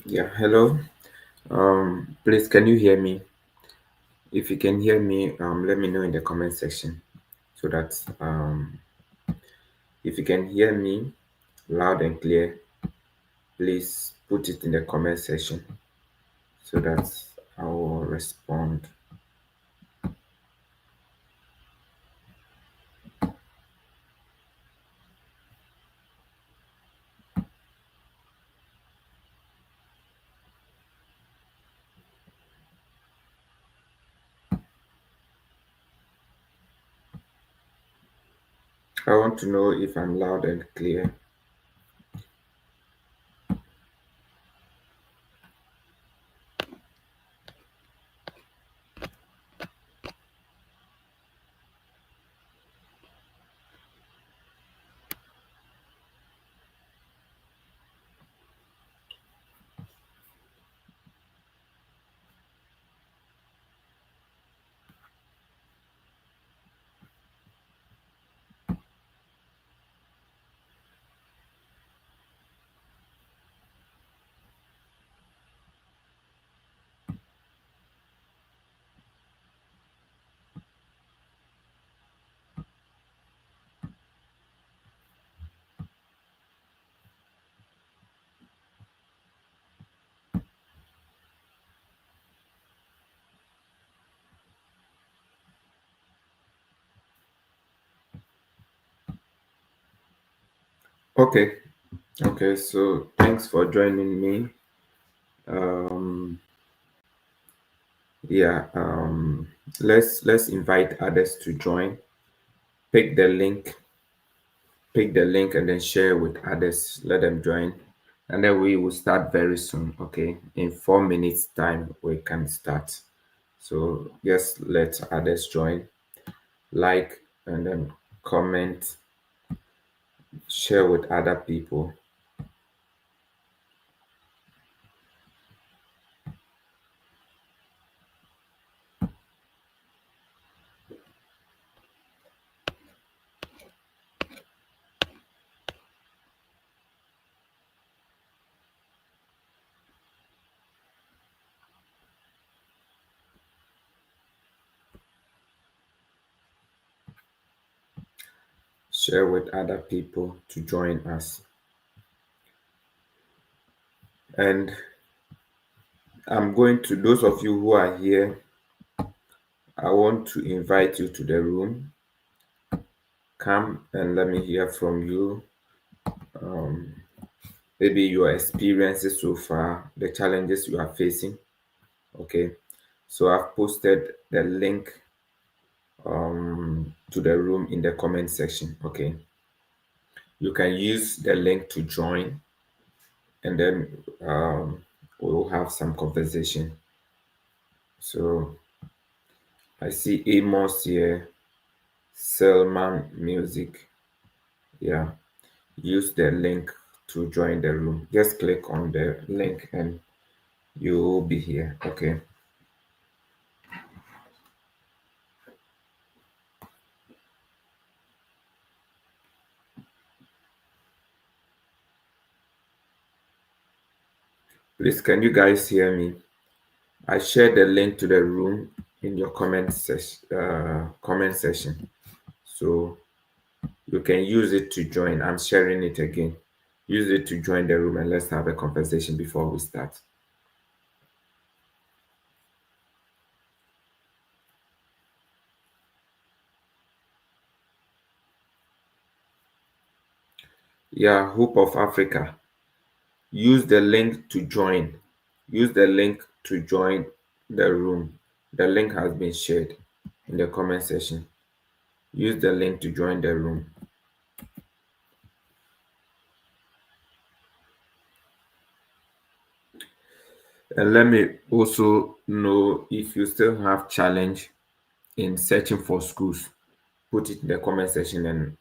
Yeah, hello. Please, can you hear me? If you can hear me, let me know in the comment section so that if you can hear me loud and clear, please put it in the comment section so that I will respond. I want to know if I'm loud and clear. Okay, okay. So thanks for joining me. Um, yeah. Let's invite others to join. Pick the link and then share with others. Let them join. And then we will start very soon. Okay. In 4 minutes time, we can start. So just let others join, like, and then comment, share with other people. Share with other people to join us. And I'm going to, those of you who are here, I want to invite you to the room. Come and let me hear from you. Um, Maybe your experiences so far, the challenges you are facing. Okay. So I've posted the link to the room in the comment section. Okay. You can use the link to join and then we'll have some conversation. So I see Amos here, Selman Music. Yeah. Use the link to join the room. Just click on the link and you will be here. Okay. Please, can you guys hear me? I shared the link to the room in your comment section, so you can use it to join. I'm sharing it again. Use it to join the room and let's have a conversation before we start. Yeah, Hope of Africa. Use the link to join. Use the link to join the room. The link has been shared in the comment section. Use the link to join the room. And let me also know if you still have challenge in searching for schools. Put it in the comment section and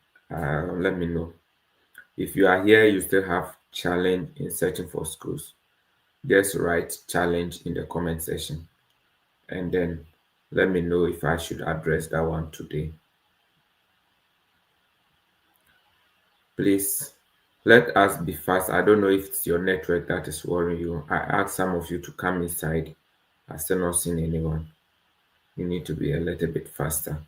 let me know. If you are here, you still have challenge in searching for schools. Just write challenge in the comment section and then let me know if I should address that one today. Please, Let us be fast. I don't know if it's your network that is worrying you. I asked some of you to come inside. I still not seen anyone. You need to be a little bit faster.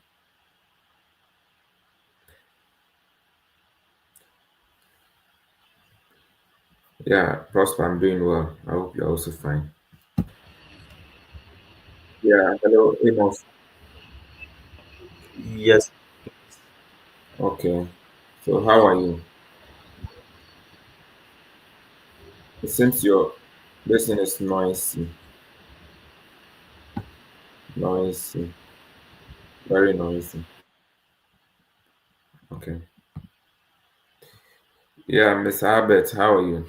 Yeah, Prosper, I'm doing well. I hope you're also fine. Yeah, hello, Amos. Yes, Okay. So how are you? It seems your listening is noisy. Noisy. Very noisy. Okay. Yeah, Miss Albert, how are you?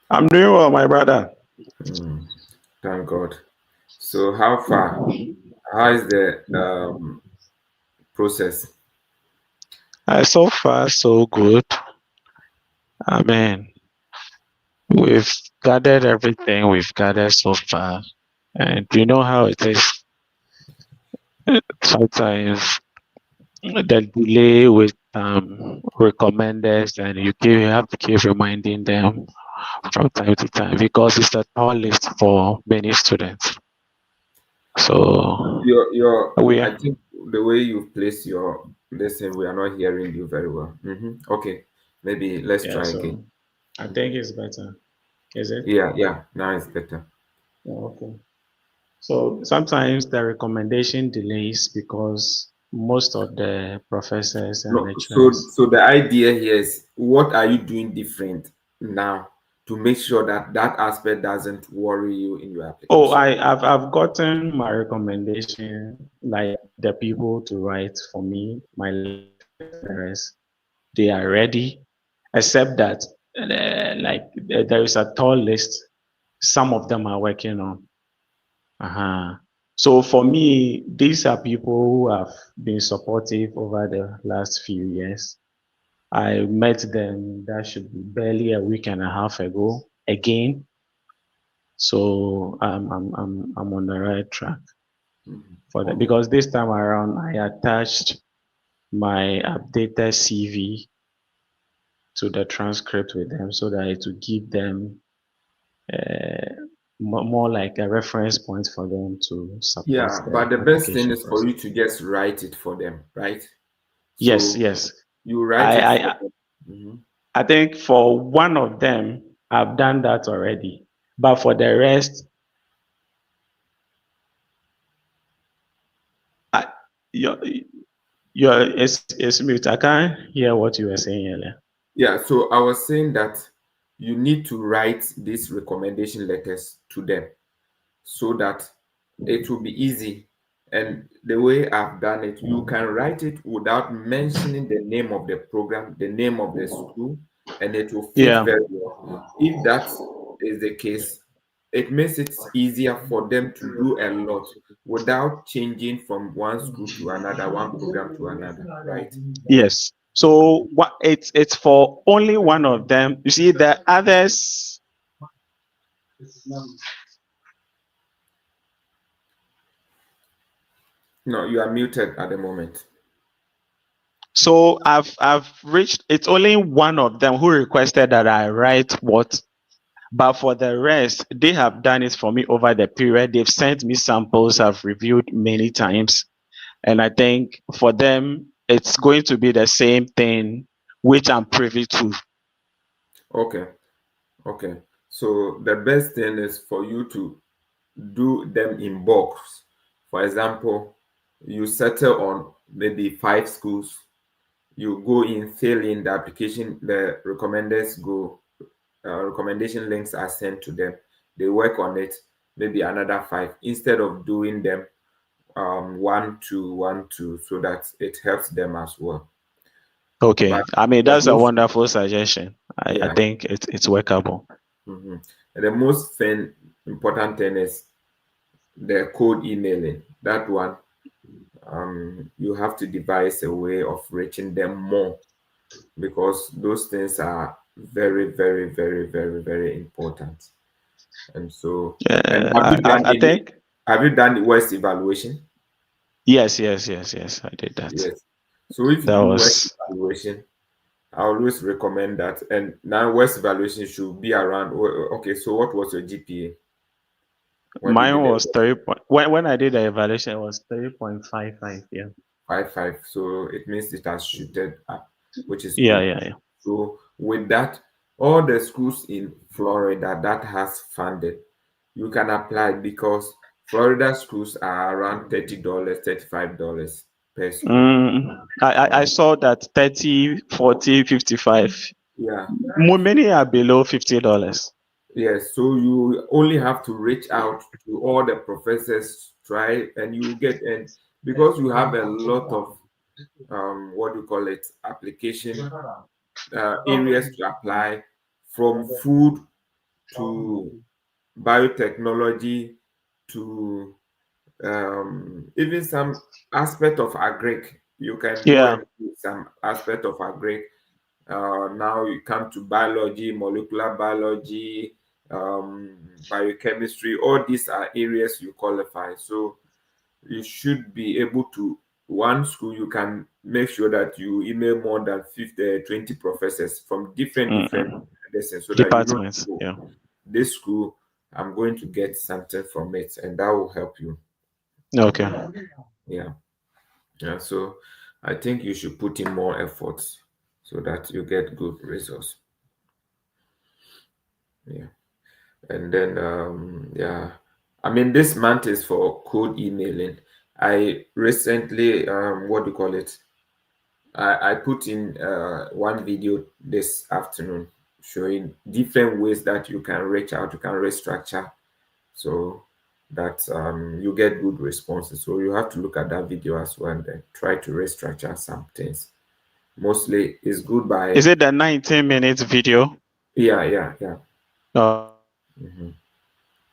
I'm doing well, my brother. Hmm, thank God. So how far? How is the process? So far, so good. I mean, we've gathered everything we've gathered so far, and you know how it is. Sometimes the delay with recommenders, and you have to keep reminding them from time to time because it's a tall list for many students. So we I are, think the way you place your listen, we are not hearing you very well. Okay, maybe let's yeah. try again. So I think it's better. Is it? Yeah, yeah, now it's better. Yeah, okay. So sometimes the recommendation delays because most of the professors and No, so lecturers. so the idea here is what are you doing different now to make sure that that aspect doesn't worry you in your Oh, application? I've gotten my recommendation, like the people to write for me, my lecturers, they are ready, except that there is a tall list. Some of them are working on. Uh-huh. So for me, these are people who have been supportive over the last few years. I met them, that should be barely a week and a half ago again. So I'm on the right track for that Okay. because this time around I attached my updated CV to the transcript with them so that it would give them uh, more like a reference point for them to support Yeah, but the the best thing application is for process. you to just write it for them, right? Yes, So yes. you write I, it for I them. Mhm. I think for one of them I've done that already. But for the rest, I, your it's mute. I can't hear what you were saying earlier. Yeah, so I was saying that you need to write these recommendation letters to them so that it will be easy. And the way I've done it, you can write it without mentioning the name of the program, the name of the school, and it will fit Yeah. very well. If that is the case, it makes it easier for them to do a lot without changing from one school to another, one program to another, right? Yes. So what it's for only one of them. You see, the others. No, you are muted at the moment. So I've reached. It's only one of them who requested that I write what. But for the rest, they have done it for me over the period. They've sent me samples I've reviewed many times. And I think for them, it's going to be the same thing, which I'm privy to. Okay, okay. So the best thing is for you to do them in bulks. For example, you settle on maybe 5 schools. You go in, fill in the application, the recommenders go, recommendation links are sent to them. They work on it, maybe another five, instead of doing them one, two, one, two, so that it helps them as well. But Okay. I mean, the that's a most, wonderful suggestion. I yeah, think it's workable. mhm. The most important thing is the code emailing. That one, you have to devise a way of reaching them more because those things are very, very, very, very, very important. And so, and Yeah, have you done I any? think Have you done the West evaluation? Yes, yes, yes, yes. I did that. Yes. So if you That do West was evaluation, I always recommend that. And now West evaluation should be around. Okay, so what was your GPA when you mine did was it? 30 point when I did the evaluation it was 3.55. Yeah. 5.5. So it means it has shooted up, which is Yeah, good. yeah, yeah. So with that, all the schools in Florida that has funded, you can apply because Florida schools are around $30, $35 per school. I saw that 30, 40, 55. Yeah. Many are below $50. Yes. So you only have to reach out to all the professors, try, and you get, and because you have a lot of what do you call it, application areas to apply, from food to biotechnology to even some aspect of agric. You can go Yeah. and do some aspect of agric. Now you come to biology, molecular biology, biochemistry. All these are areas you qualify. So you should be able to, one school you can make sure that you email more than 50, 20 professors from different Mm-mm. lessons so that you don't Departments. know Yeah. this school, I'm going to get something from it, and that will help you. Okay. Yeah. Yeah. So I think you should put in more efforts so that you get good results. Yeah. And then yeah. I mean, this month is for code emailing. I recently what do you call it? I put in one video this afternoon showing different ways that you can reach out, you can restructure so that you get good responses. So you have to look at that video as well and then try to restructure some things. Mostly it's good Is by, it the 19 minutes video? yeah, Okay.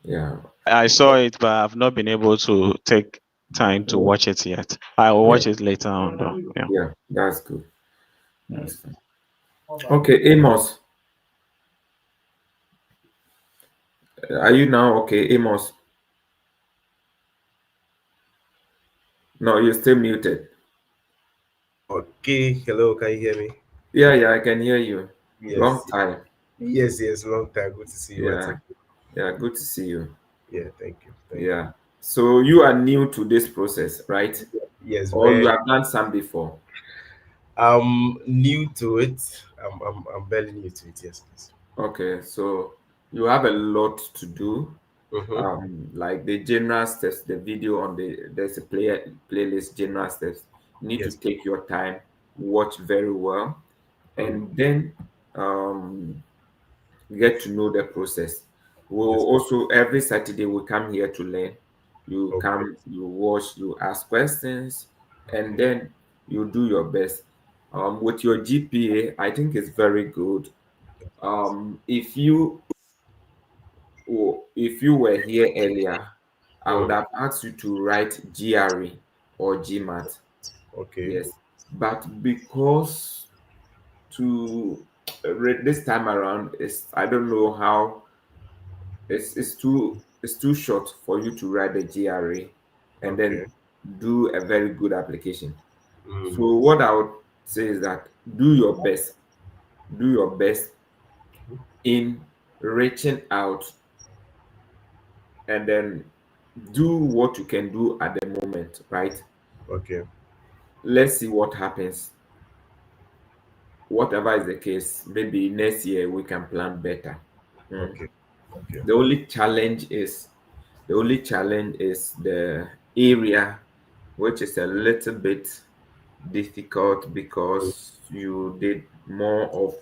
yeah. I saw it, but I've not been able to take time to Yeah, watch it yet. I will yeah, watch it later on, though. Yeah. yeah, that's good. That's fine. Okay, Amos, are you now okay? Amos, no, you're still muted. Okay, hello, can you hear me? Yeah, I can hear you. Long Yes, time. yes, long time. Good to see you once Yeah, again. yeah, good to see you. Yeah, thank you. Yeah. So you are new to this process, right? Yes, Or you very. have done some before? I'm new to it. I'm barely new to it. Yes, please. Okay, so you have a lot to do. Mm-hmm. Like the general steps, the video on there's a playlist general steps. You need to Yes. take your time, watch very well, Mm. and then um, get to know the process. We'll Yes. also every Saturday we come here to learn. You Okay. come, you watch, you ask questions, and Okay. then you do your best. With your GPA, I think it's very good. Yes, please. If you were here earlier, I would Mm. have asked you to write GRE or GMAT. Okay. Yes, but because to this time around is, I don't know how, it's too short for you to write the GRE and Okay. then do a very good application. Mm. So what I would say is that do your best, do your best in reaching out, and then do what you can do at the moment, right? Okay. Let's see what happens. Whatever is the case, maybe next year we can plan better. Mm. Okay. Okay. The only challenge is the area, which is a little bit difficult Mm. because you did more of,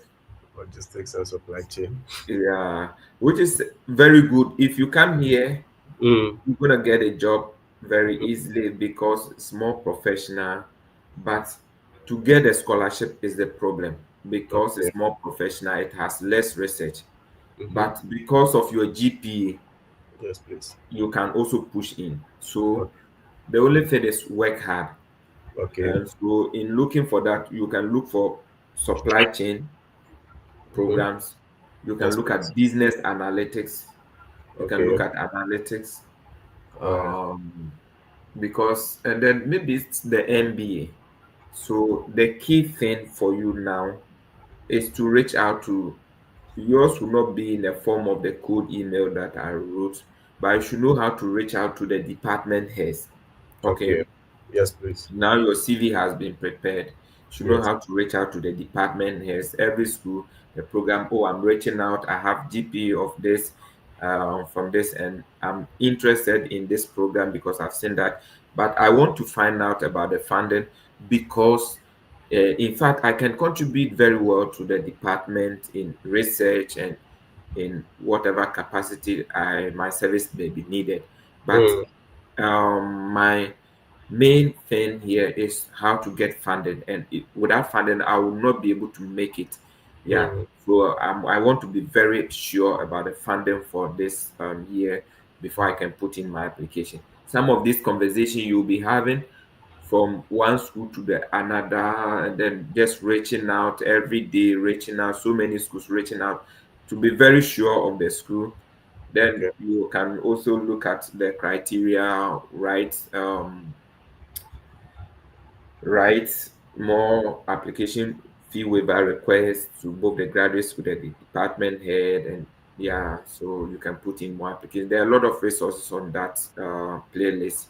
Logistics and supply chain. yeah, which is very good. If you come here, Mm. you're gonna get a job very easily because it's more professional. But to get a scholarship is the problem because Okay. it's more professional, it has less research. Mm-hmm. But because of your GPA, Yes, please. you can also push in. So Okay. the only thing is work hard. Okay. And so in looking for that, you can look for supply chain Mm-hmm. programs. You can Yes, look please. at business analytics. You can Okay. look at analytics. All right. Um, because and then maybe it's the MBA. So the key thing for you now is to reach out to, yours will not be in the form of the code email that I wrote, but you should know how to reach out to the department heads. Okay. Okay. Yes, please. Now your CV has been prepared. You should know Yes. how to reach out to the department heads. Every school, the program, oh, I'm reaching out. I have GP of this from this, and I'm interested in this program because I've seen that. But I want to find out about the funding because, in fact, I can contribute very well to the department in research and in whatever capacity my service may be needed. But Mm, my main thing here is how to get funded, and without funding I will not be able to make it. Yeah, mm, so I want to be very sure about the funding for this year before I can put in my application. Some of these conversations you'll be having from one school to the another, and then just reaching out every day, reaching out so many schools, reaching out to be very sure of the school. Then okay. you can also look at the criteria, right? Write more application fee waiver requests to both the graduate school and the department head, and yeah, so you can put in more applications. There are a lot of resources on that playlist.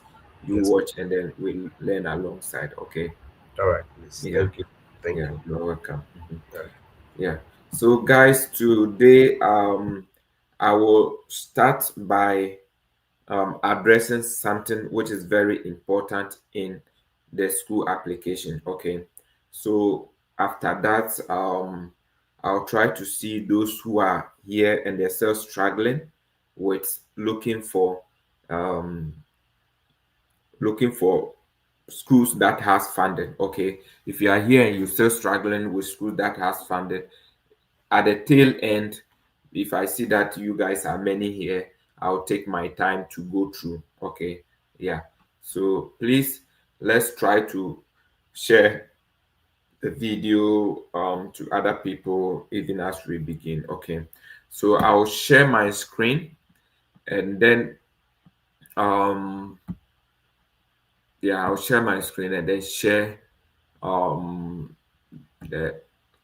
You Yes, please. watch and then we'll learn alongside. Okay. All right, please. Yeah. Thank you. Thank Yeah, you. you're welcome. Mhm. All right. Yeah. So guys, today I will start by addressing something which is very important in the school application. Okay, so after that, I'll try to see those who are here and they're still struggling with um, looking for schools that has funding. Okay, if you are here and you're still struggling with schools that has funded, at the tail end, if I see that you guys are many here, I'll take my time to go through. Okay. Yeah. So please, let's try to share the video to other people even as we begin. Okay. So I'll share my screen, and then um yeah, I'll share my screen and then share um the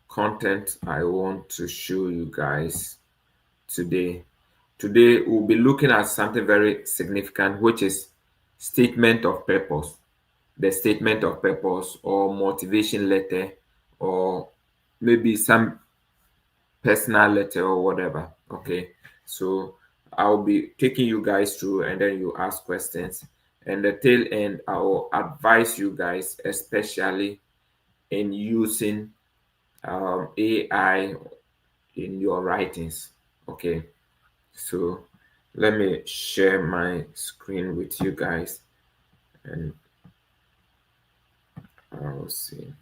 content I want to show you guys today. Today, we'll be looking at something very significant, which is statement of purpose. The statement of purpose or motivation letter, or maybe some personal letter or whatever. Okay. So I'll be taking you guys through and then you ask questions. And the tail end, I will advise you guys, especially in using AI in your writings. Okay. So let me share my screen with you guys and I'll see.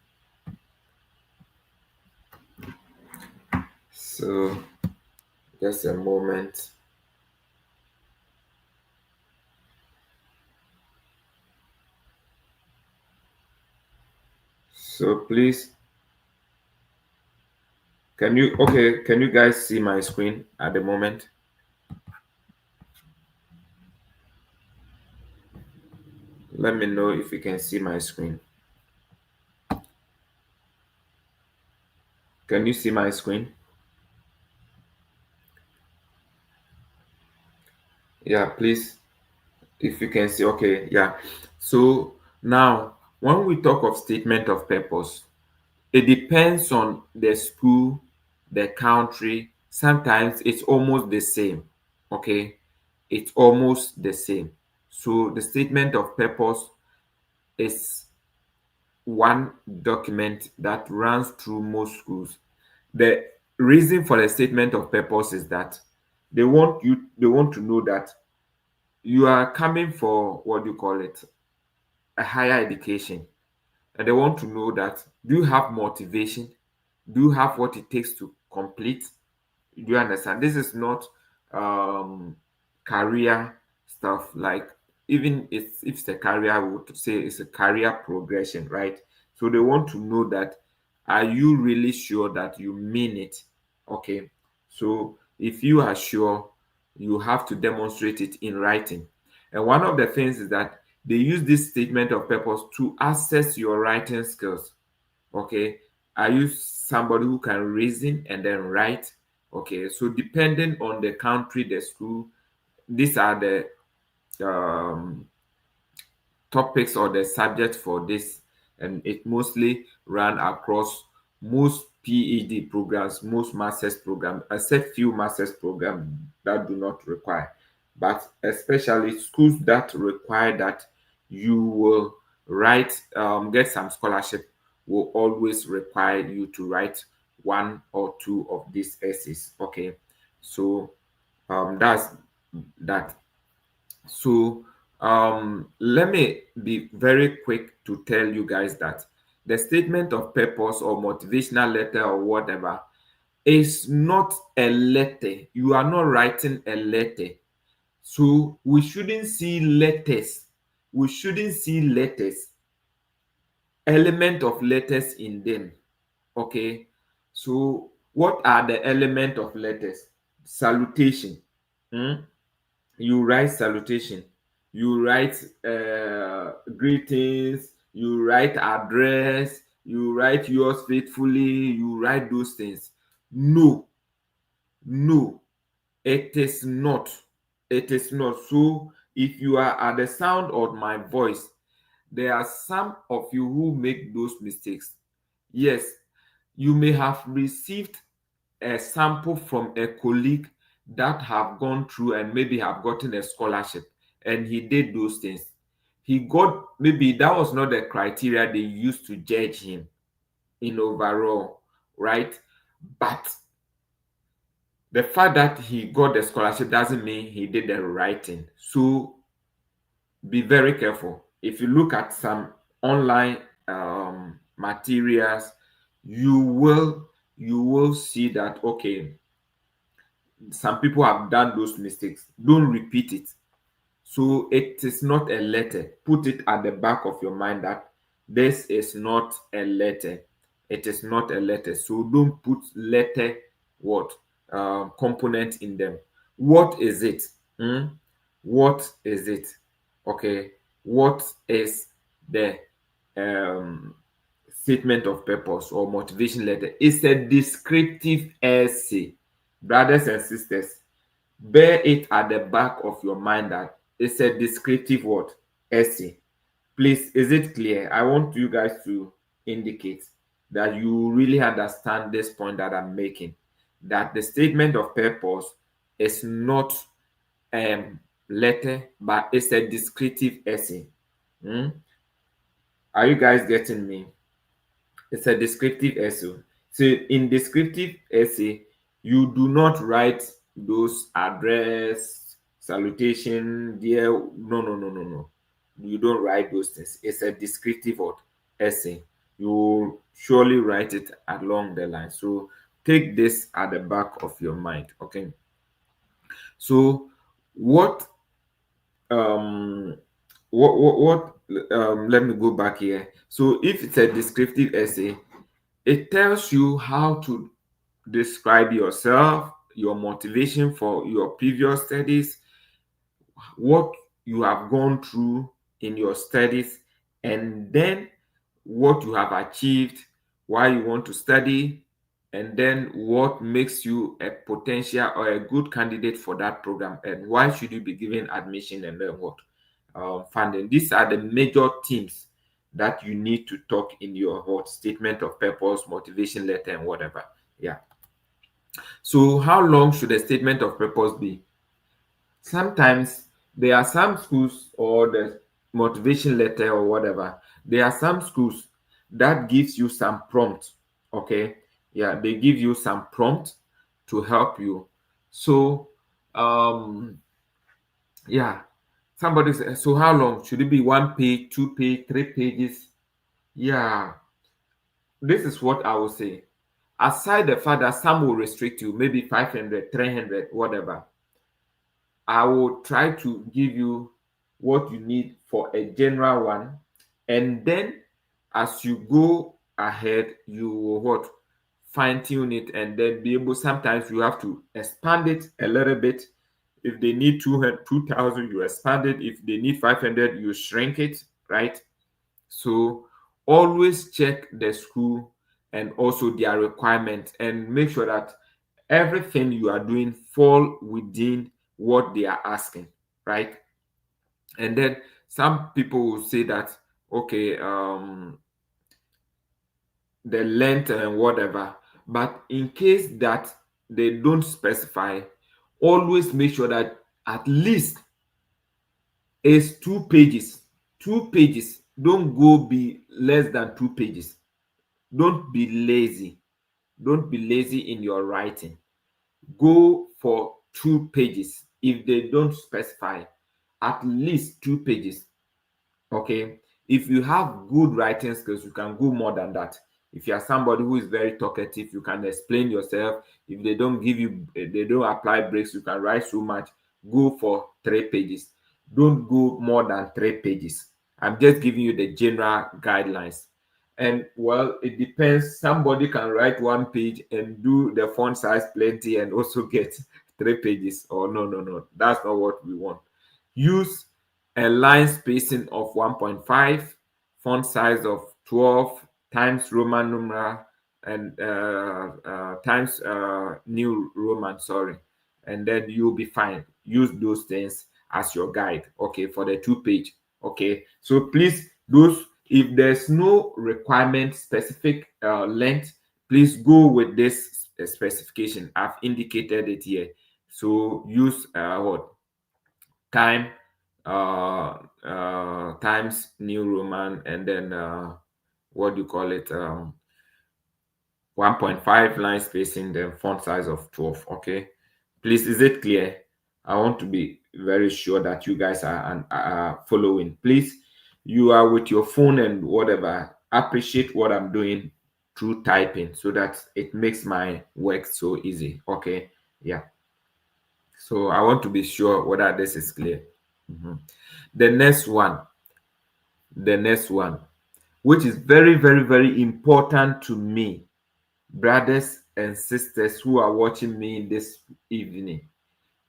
So just a moment. So please, can you guys see my screen at the moment? Let me know if you can see my screen. Can you see my screen? Yeah, please. If you can see, okay, yeah. So now, when we talk of statement of purpose, it depends on the school, the country. Sometimes it's almost the same. Okay, it's almost the same. So the statement of purpose is one document that runs through most schools. The reason for the statement of purpose is that they want to know that you are coming for, what do you call it, a higher education, and they want to know that, do you have motivation, do you have what it takes to complete. Do you understand? This is not um career stuff. Like, even if it's a career, I would say it's a career progression, right? So they want to know that, are you really sure that you mean it? Okay. So if you are sure, you have to demonstrate it in writing. And one of the things is that they use this statement of purpose to assess your writing skills. Okay, are you somebody who can reason and then write? Okay, so depending on the country, the school, these are the um, topics or the subject for this, and it mostly ran across most PED programs, most masters program, except few masters program that do not require. But especially schools that require that you will write, get some scholarship, will always require you to write one or two of these essays. Okay, so that's that. So let me be very quick to tell you guys that the statement of purpose or motivational letter or whatever is not a letter. You are not writing a letter. So we shouldn't see letters. We shouldn't see letters, element of letters in them. Okay. So what are the element of letters? Salutation. Hmm? You write salutation, you write greetings, you write address, you write yours faithfully, you write those things. No, no, it is not. It is not. So if you are at the sound of my voice, there are some of you who make those mistakes. Yes, you may have received a sample from a colleague that have gone through and maybe have gotten a scholarship, and he did those things. He got, maybe that was not the criteria they used to judge him in overall, right? But the fact that he got the scholarship doesn't mean he did the right thing. So be very careful. If you look at some online materials, you will see that, okay, some people have done those mistakes. Don't repeat it. So it is not a letter. Put it at the back of your mind that this is not a letter. It is not a letter. So don't put letter what component in them. What is it? Hmm? What is it? Okay. What is the um, statement of purpose or motivation letter? It's a descriptive essay. Brothers and sisters, bear it at the back of your mind that it's a descriptive word, essay. Please, is it clear? I want you guys to indicate that you really understand this point that I'm making. That the statement of purpose is not a letter, but it's a descriptive essay. Hmm? Are you guys getting me? It's a descriptive essay. So in descriptive essay, you do not write those address, salutation, dear. No, no, no, no, no. You don't write those things. It's a descriptive essay. You surely write it along the line. So take this at the back of your mind. Okay. So what um let me go back here. So if it's a descriptive essay, it tells you how to describe yourself, your motivation for your previous studies, what you have gone through in your studies, and then what you have achieved, why you want to study, and then what makes you a potential or a good candidate for that program, and why should you be given admission, and then what funding. These are the major themes that you need to talk in your what statement of purpose, motivation letter, and whatever. Yeah. So how long should a statement of purpose be? Sometimes there are some schools or the motivation letter or whatever. There are some schools that gives you some prompt. Okay. Yeah, they give you some prompt to help you. So yeah, somebody says, so how long should it be? 1 page, 2 page, 3 pages? Yeah, this is what I will say. Aside the fact that some will restrict you, maybe 500, 300, whatever, I will try to give you what you need for a general one. And then as you go ahead, you will what? Fine tune it and then be able, sometimes you have to expand it a little bit If they need 200, 2,000, you expand it. If they need 500, you shrink it, right? So always check the school and also their requirements, and make sure that everything you are doing fall within what they are asking, right? And then some people will say that, okay, the length and whatever, but in case that they don't specify, always make sure that at least it's 2 pages. 2 pages, don't go be less than 2 pages. Don't be lazy. Don't be lazy in your writing. Go for 2 pages. If they don't specify, at least 2 pages. Okay. If you have good writing skills, you can go more than that. If you are somebody who is very talkative, you can explain yourself. If they don't give you, they don't apply breaks, you can write so much. Go for 3 pages. Don't go more than 3 pages. I'm just giving you the general guidelines. And well, it depends. Somebody can write 1 page and do the font size plenty and also get 3 pages. Oh, no, no, no. That's not what we want. Use a line spacing of 1.5, font size of 12 times Roman numeral and times New Roman, sorry, and then you'll be fine. Use those things as your guide, okay, for the 2 page. Okay, so please, those, if there's no requirement specific length, please go with this specification. I've indicated it here. So use what time times New Roman, and then what do you call it, 1.5 line spacing, then font size of 12. Okay, please, is it clear? I want to be very sure that you guys are following. Please, you are with your phone and whatever, appreciate what I'm doing through typing so that it makes my work so easy. Okay, yeah. So I want to be sure whether this is clear. Mhm. The next one, the next one, which is very, very, very important to me, brothers and sisters who are watching me this evening,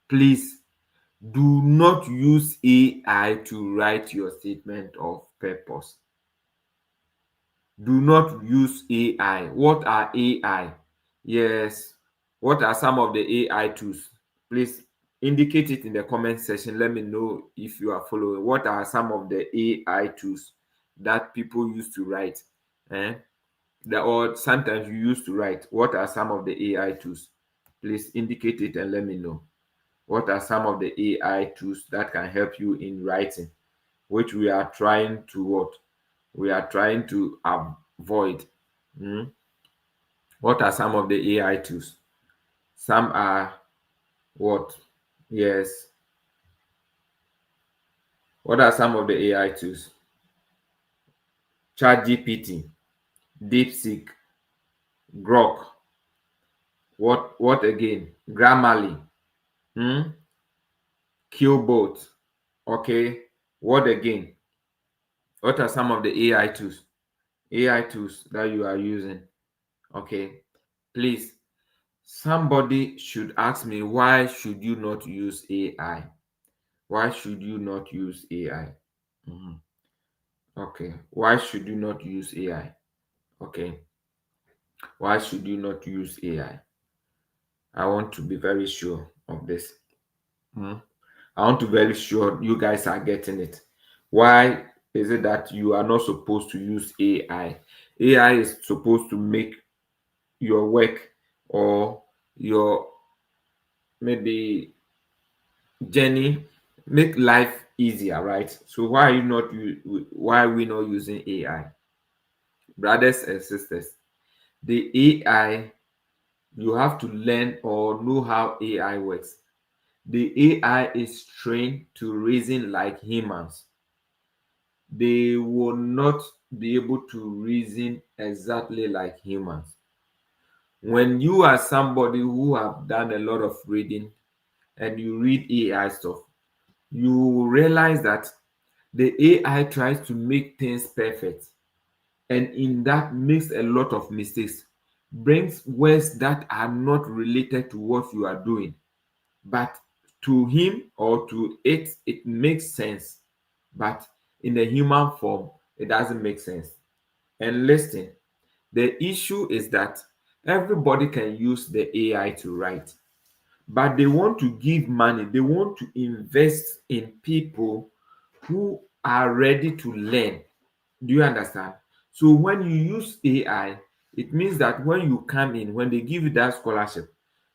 please do not use AI to write your statement of purpose. Do not use AI. What are AI? Yes. What are some of the AI tools? Please indicate it in the comment section. Let me know if you are following. What are some of the AI tools that people use to write? Eh? Or sometimes you used to write. What are some of the AI tools? Please indicate it and let me know. What are some of the AI tools that can help you in writing, which we are trying to what? We are trying to avoid. Hmm? What are some of the AI tools? Some are what? Yes. What are some of the AI tools? ChatGPT, DeepSeek, Grok. What again? Grammarly. Hmm? Qbot. Okay. What again? What are some of the AI tools? AI tools that you are using. Okay. Please, somebody should ask me, why should you not use AI? Why should you not use AI? Mhm. Okay. Why should you not use AI? Okay. Why should you not use AI? I want to be very sure of this. Mhm. I want to be very sure you guys are getting it. Why is it that you are not supposed to use AI? AI is supposed to make your work or your maybe journey, make life easier, right? So why are you not why are we not using AI? Brothers and sisters, the AI, you have to learn or know how AI works. The AI is trained to reason like humans. They will not be able to reason exactly like humans. When you are somebody who have done a lot of reading and you read AI stuff, you will realize that the AI tries to make things perfect, and in that makes a lot of mistakes, brings words that are not related to what you are doing, but To him or to it, it makes sense, but in a human form, it doesn't make sense. And listen, the issue is that everybody can use the AI to write, but they want to give money, they want to invest in people who are ready to learn. Do you understand? So when you use AI, it means that when you come in, when they give you that scholarship,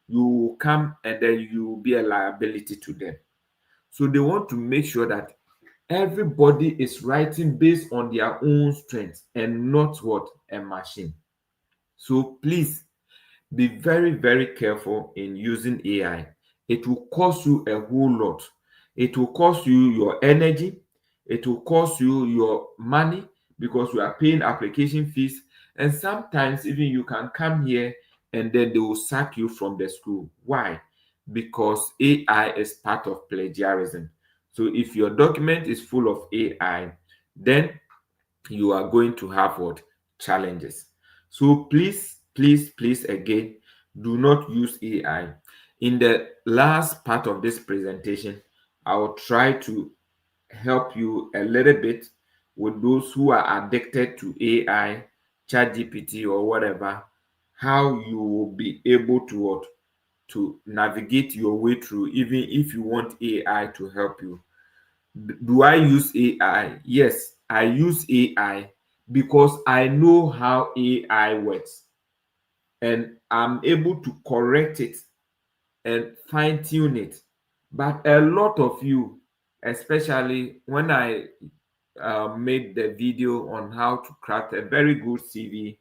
you will come and then you will be a liability to them. So they want to make sure that everybody is writing based on their own strength and not what a machine. So please be very, very careful in using AI. It will cost you a whole lot. It will cost you your energy. It will cost you your money because you are paying application fees. And sometimes even you can come here and then they will sack you from the school. Why? Because AI is part of plagiarism. So if your document is full of AI, then you are going to have what? Challenges. So please, please, please, again, do not use AI. In the last part of this presentation, I will try to help you a little bit with those who are addicted to AI, ChatGPT, or whatever, how you will be able to what? To navigate your way through, even if you want AI to help you. Do I use AI? Yes, I use AI because I know how AI works and I'm able to correct it and fine tune it. But a lot of you, especially when I made the video on how to craft a very good CV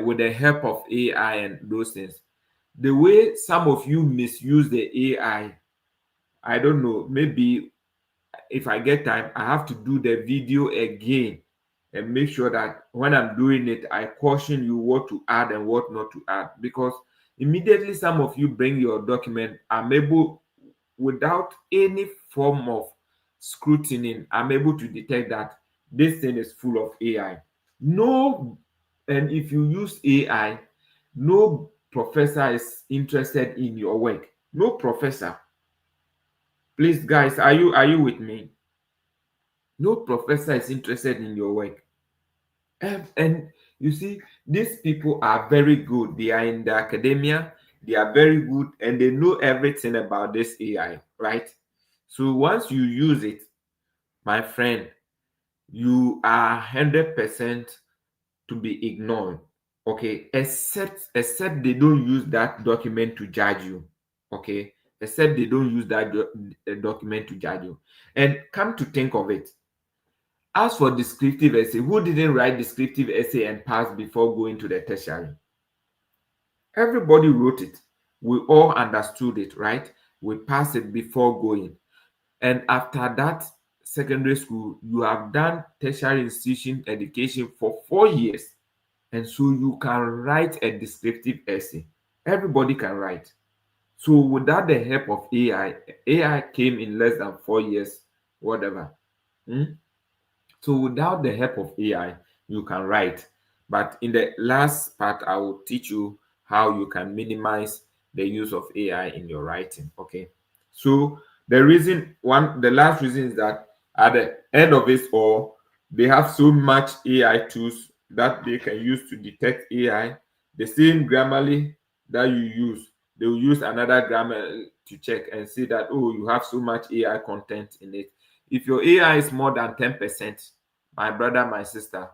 with the help of AI and those things, the way some of you misuse the I don't know, maybe if I get time, I have to do the video again and make sure that when I'm doing it, I caution you what to add and what not to add. Because immediately some of you bring your document, I'm able, without any form of scrutiny, I'm able to detect that this thing is full of AI. No, and if you use AI, no professor is interested in your work. No professor. Please, guys, are you with me? No professor is interested in your work. And you see, these people are very good. They are in the academia, they are very good, and they know everything about this AI, right? So once you use it, my friend, you are 100% to be ignored. Okay, except they don't use that document to judge you. Okay, except they don't use that document to judge you. And come to think of it, as for descriptive essay, who didn't write descriptive essay and pass before going to the tertiary? Everybody wrote it. We all understood it, right? We passed it before going. And after that secondary school, you have done tertiary institution education for 4 years. And so you can write a descriptive essay. Everybody can write. So without the help of AI came in less than 4 years, whatever. Hmm? So without the help of AI, you can write. But in the last part, I will teach you how you can minimize the use of AI in your writing. Okay. So the last reason is that at the end of it all, they have so much AI tools that they can use to detect AI. The same Grammarly that you use, they will use another grammar to check and see that, oh, you have so much AI content in it. If your AI is more than 10%, my brother, my sister,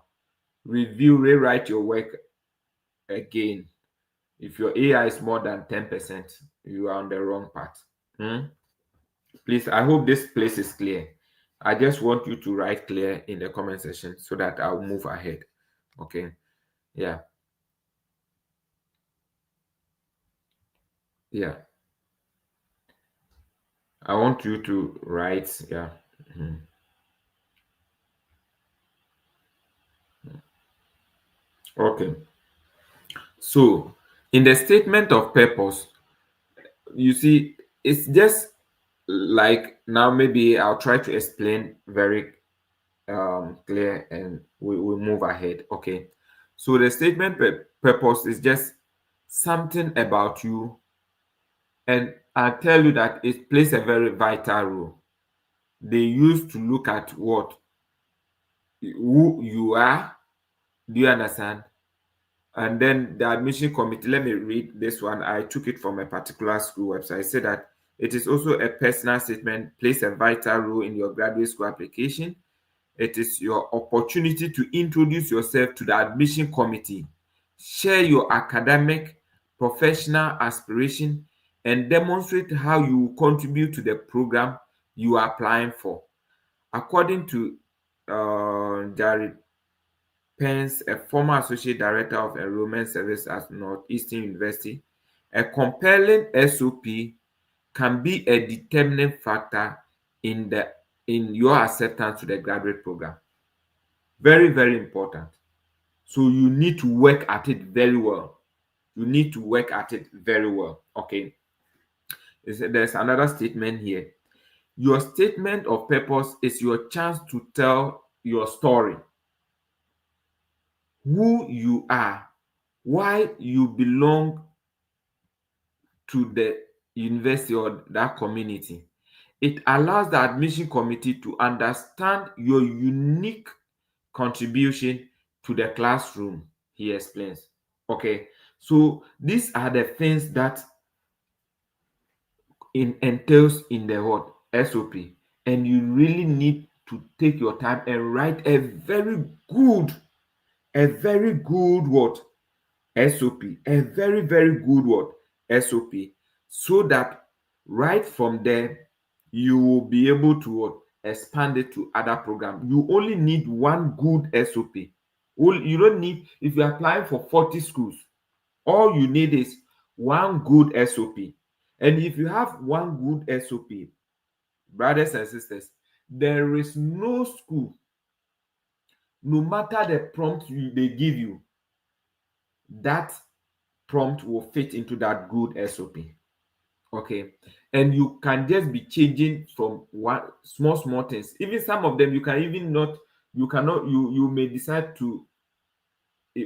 rewrite your work again. If your AI is more than 10%, you are on the wrong path. Hmm? Please, I hope this place is clear. I just want you to write clear in the comment section so that I'll move ahead. Okay. Yeah. Yeah. I want you to write. Yeah. Mhm. Okay. So, in the statement of purpose, you see, it's just like now maybe I'll try to explain very clear and we move ahead. Okay. So the statement purpose is just something about you And I tell you that it plays a very vital role. They used to look at what, who you are. Do you understand? And then the admission committee, let me read this one. I took it from a particular school website. It said that it is also a personal statement, plays a vital role in your graduate school application. It is your opportunity to introduce yourself to the admission committee, share your academic, professional aspiration, and demonstrate how you contribute to the program you are applying for. According to Jared Pence, a former associate director of enrollment service at Northeastern University, a compelling SOP can be a determining factor in your acceptance to the graduate program. Very, very important. So you need to work at it very well. You need to work at it very well. Okay. There's another statement here. Your statement of purpose is your chance to tell your story, who you are, why you belong to the university or that community. It allows the admission committee to understand your unique contribution to the classroom, he explains. Okay, so these are the things that entails in the what SOP, and you really need to take your time and write a very good what SOP, a very, very good what SOP, so that right from there you will be able to what expand it to other programs. You only need one good SOP. You don't need, if you're applying for 40 schools, all you need is one good SOP. And if you have one good SOP, brothers and sisters, there is no school, no matter the prompt they give you, that prompt will fit into that good SOP. Okay, and you can just be changing from one small things. Even some of them you can even not, you cannot, you may decide to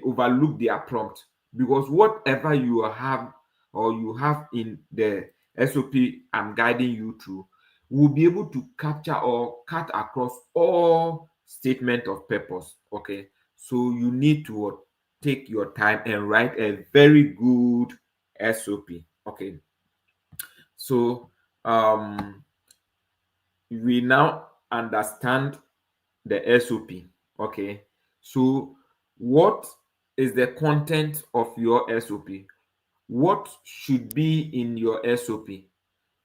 overlook their prompt, because whatever you have or you have in the SOP I'm guiding you through will be able to capture or cut across all statement of purpose. Okay, so you need to take your time and write a very good SOP. Okay, so we now understand the SOP. Okay, so what is the content of your SOP? What should be in your SOP?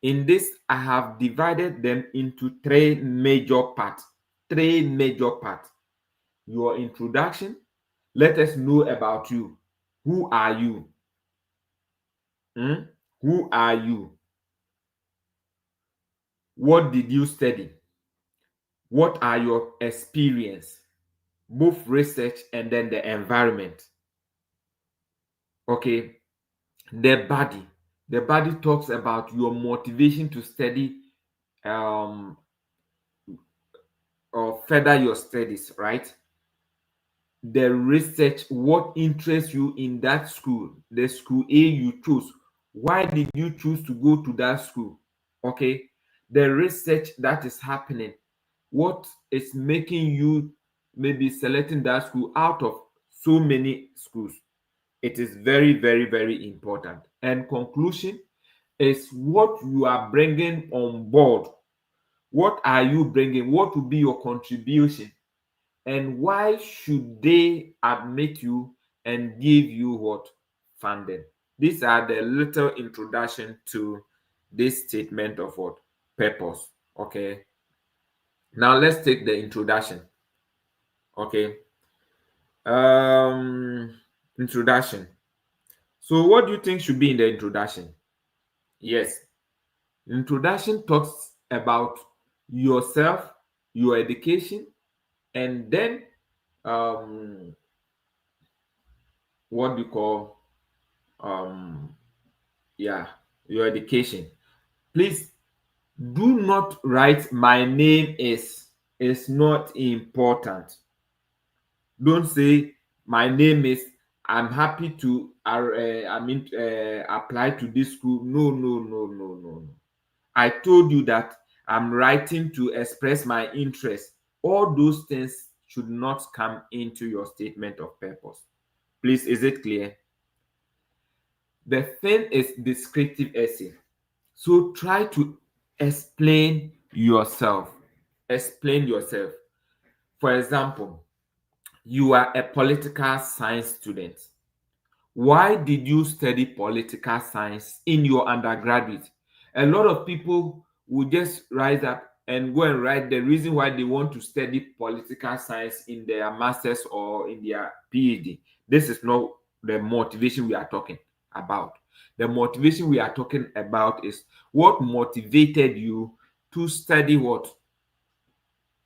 In this, I have divided them into three major parts. Three major parts. Your introduction. Let us know about you. Who are you? Hmm? Who are you? What did you study? What are your experience? Both research and then the environment. Okay, the body talks about your motivation to study um or further your studies, right? The research, what interests you in that school, the school A you chose, why did you choose to go to that school? Okay, the research that is happening, what is making you maybe selecting that school out of so many schools. It is very, very, very important. And conclusion is what you are bringing on board. What are you bringing? What will be your contribution? And why should they admit you and give you what funding? These are the little introduction to this statement of what purpose. Okay, now let's take the introduction. Okay, introduction. So what do you think should be in the introduction? Yes, introduction talks about yourself, your education, and then um what do you call um yeah, your education. Please do not write my name is not important. Don't say my name is I'm happy to apply to this school. No, no, no, no, no, no. I told you that I'm writing to express my interest. All those things should not come into your statement of purpose. Please, is it clear? The thing is descriptive essay. So try to explain yourself. Explain yourself. For example, you are a political science student. Why did you study political science in your undergraduate? A lot of people will just rise up and go and write the reason why they want to study political science in their masters or in their PhD. This is not the motivation we are talking about. The motivation we are talking about is what motivated you to study what?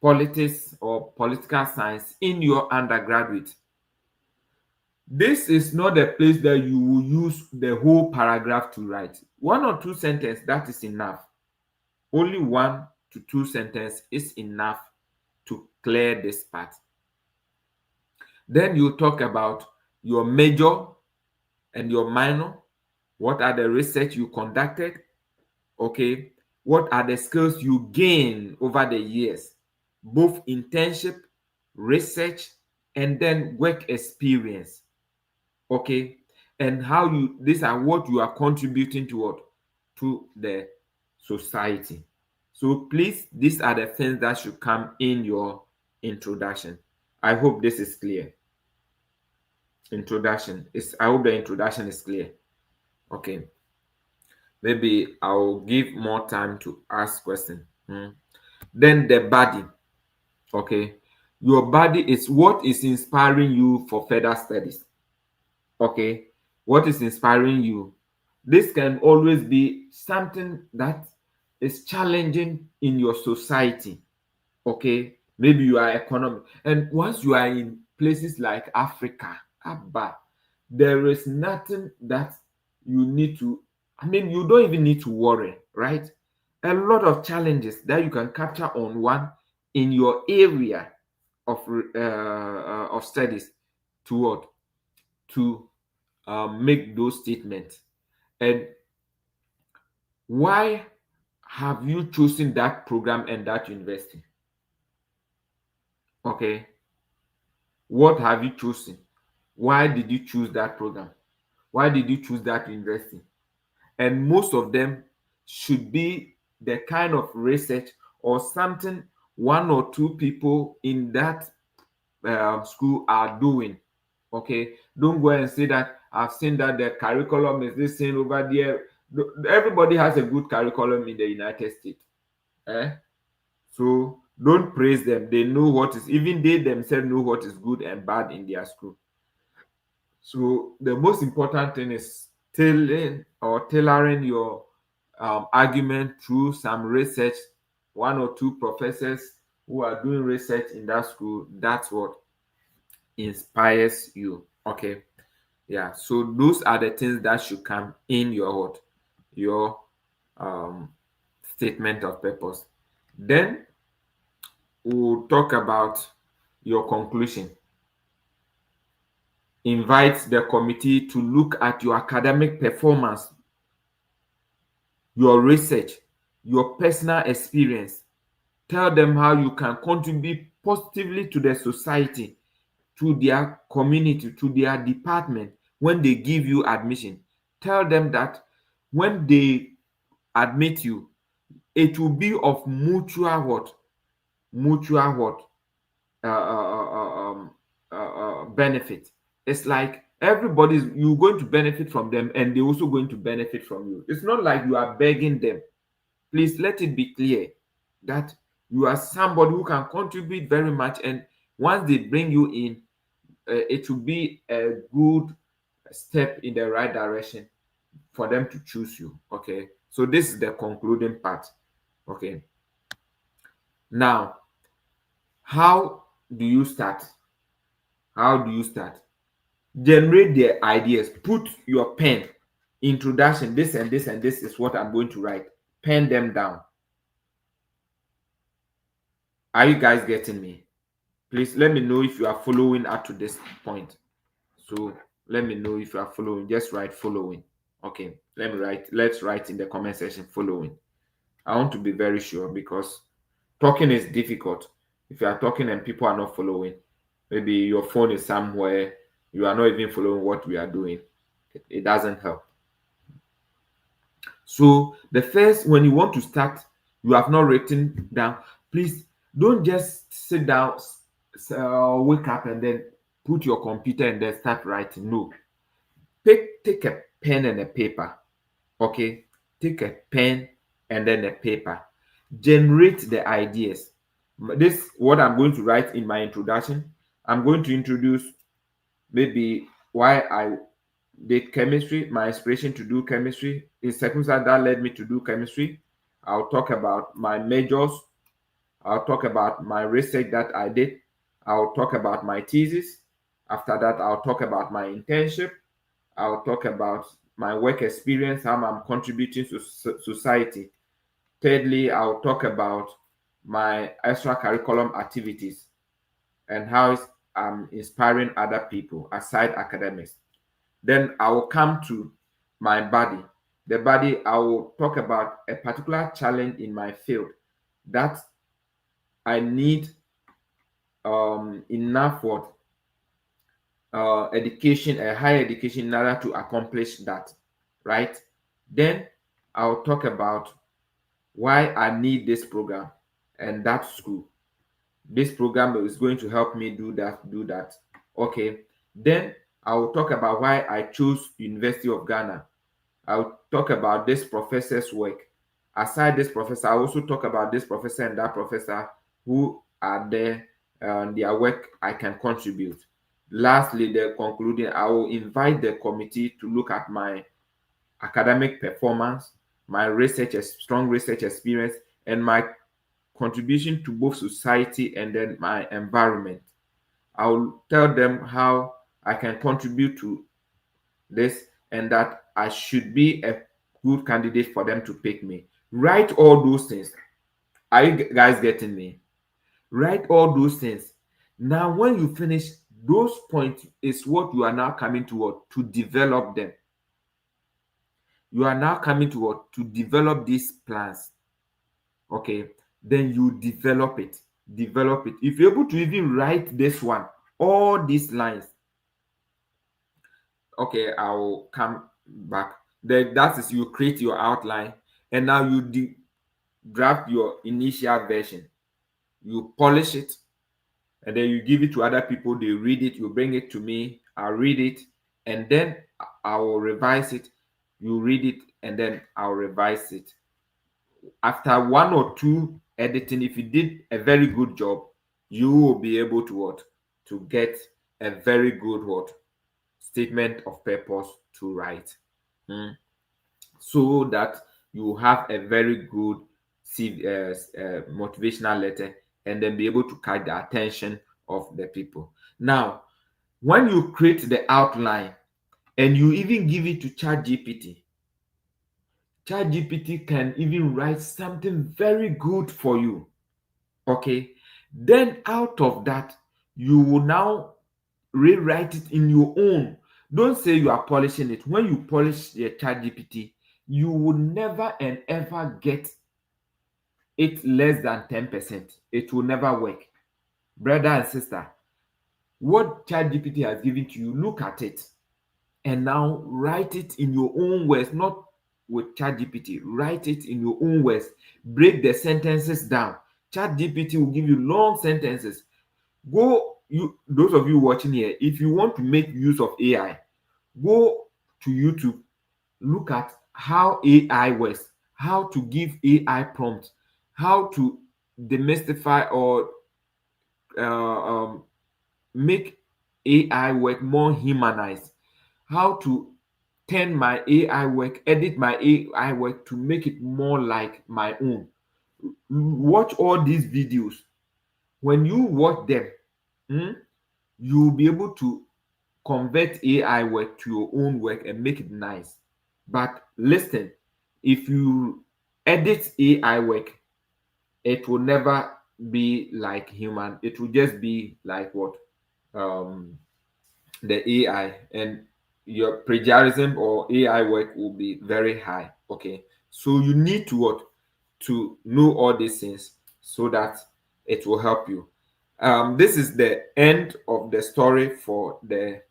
Politics or political science in your undergraduate. This is not a place that you will use the whole paragraph to write. One or two sentences, that is enough. Only 1 to 2 sentences is enough to clear this part. Then you talk about your major and your minor. What are the research you conducted? Okay. What are the skills you gain over the years? Both internship, research, and then work experience. Okay, and how you these are what you are contributing to what to the society. So please, these are the things that should come in your introduction. I hope this is clear. Introduction is I hope the introduction is clear. Okay, maybe I'll give more time to ask questions. Then the body. Okay, your body is what is inspiring you for further studies. Okay, what is inspiring you? This can always be something that is challenging in your society. Okay, maybe you are economic, and once you are in places like Africa, Abba, there is nothing that you need to, you don't even need to worry, right? A lot of challenges that you can capture on one in your area of studies to what? To make those statements. And why have you chosen that program and that university? Okay, what have you chosen? Why did you choose that program? Why did you choose that university? And most of them should be the kind of research or something one or two people in that school are doing. Okay, don't go and say that I've seen that the curriculum is this thing over there. Everybody has a good curriculum in the United States. Eh? So don't praise them. They know what is, even they themselves know what is good and bad in their school. So the most important thing is tailoring your argument through some research, one or two professors who are doing research in that school. That's what inspires you. Okay. Yeah. So those are the things that should come in your what? Your um, statement of purpose. Then we'll talk about your conclusion. Invite the committee to look at your academic performance, your research, your personal experience. Tell them how you can contribute positively to the society, to their community, to their department when they give you admission. Tell them that when they admit you, it will be of mutual what? Mutual what? Benefit. It's like everybody's you're going to benefit from them and they're also going to benefit from you. It's not like you are begging them. Please let it be clear that you are somebody who can contribute very much, and once they bring you in, it will be a good step in the right direction for them to choose you. Okay, so this is the concluding part. Okay, now how do you start? How do you start? Generate the ideas. Put your pen. Introduction. This and this and this is what I'm going to write. Pen them down. Are you guys getting me? Please let me know if you are following up to this point. So Let me know if you are following. Just write following. Okay. Let's write in the comment section following. I want to be very sure because talking is difficult. If you are talking and people are not following, maybe your phone is somewhere, you are not even following what we are doing. It doesn't help. So the first, when you want to start, you have not written down. Please don't just sit down, wake up, and then put your computer and then start writing. No, take a pen and a paper. Okay, take a pen and then a paper. Generate the ideas. This what I'm going to write in my introduction. I'm going to introduce maybe why I did chemistry, my inspiration to do chemistry, in circumstance that led me to do chemistry. I'll talk about my majors. I'll talk about my research that I did. I'll talk about my thesis. After that, I'll talk about my internship. I'll talk about my work experience, how I'm contributing to society. Thirdly, I'll talk about my extracurriculum activities and how I'm inspiring other people aside academics. Then I will come to my body. The body, I will talk about a particular challenge in my field that I need enough what education, a higher education in order to accomplish that, right? Then I'll talk about why I need this program and that school. This program is going to help me do that, do that. Okay. Then I will talk about why I chose University of Ghana. I'll talk about this professor's work. Aside this professor, I also talk about this professor and that professor who are there and their work I can contribute. Lastly, the concluding, I will invite the committee to look at my academic performance, my strong research experience, and my contribution to both society and then my environment. I will tell them how I can contribute to this and that I should be a good candidate for them to pick me. Write all those things. Are you guys getting me? Write all those things. Now, when you finish, those points is what you are now coming to what? To develop them. You are now coming to what? To develop these plans. Okay. Then you develop it. Develop it. If you're able to even write this one, all these lines, okay, I will come back. That is you create your outline and now you draft your initial version. You polish it and then you give it to other people. They read it. You bring it to me. I read it and then I will revise it. You read it and then I'll revise it. After one or two editing, if you did a very good job, you will be able to what? To get a very good what? Statement of purpose to write. So that you have a very good motivational letter and then be able to catch the attention of the people. Now, when you create the outline and you even give it to ChatGPT can even write something very good for you. Okay. Then out of that, you will now rewrite it in your own. Don't say you are polishing it. When you polish the ChatGPT, you will never and ever get it less than 10%. It will never work. Brother and sister, what ChatGPT has given to you, look at it and now write it in your own words, not with ChatGPT. Write it in your own words. Break the sentences down. ChatGPT will give you long sentences. Those of you watching here, if you want to make use of AI, go to YouTube, look at how AI works, how to give AI prompts, how to demystify or uh, um, make AI work more humanized, how to turn my AI work, edit my AI work to make it more like my own. Watch all these videos. When you watch them, you'll be able to convert AI work to your own work and make it nice. But listen, if you edit AI work, it will never be like human. It will just be like what? The AI. And your plagiarism or AI work will be very high. Okay, so you need to what, to know all these things so that it will help you. This is the end of the story for the,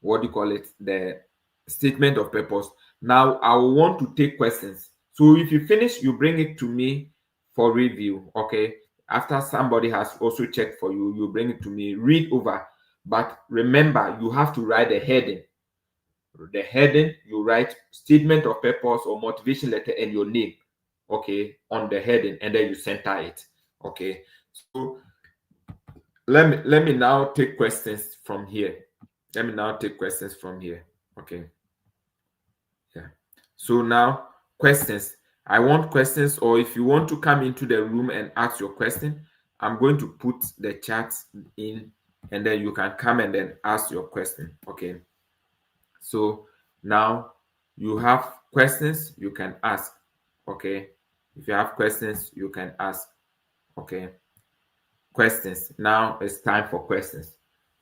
what do you call it, the statement of purpose. Now I will want to take questions. So if you finish, you bring it to me for review. Okay, after somebody has also checked for you, you bring it to me, read over. But remember, you have to write the heading. The heading, you write statement of purpose or motivation letter and your name, okay, on the heading, and then you center it. Okay, so let me now take questions from here. Let me now take questions from here. Okay, yeah. So now, questions. I want questions, or if you want to come into the room and ask your question, I'm going to put the chat in, and then you can come and then ask your question. Okay. So now you have questions, you can ask. Okay. If you have questions, you can ask. Okay. Questions. Now it's time for questions.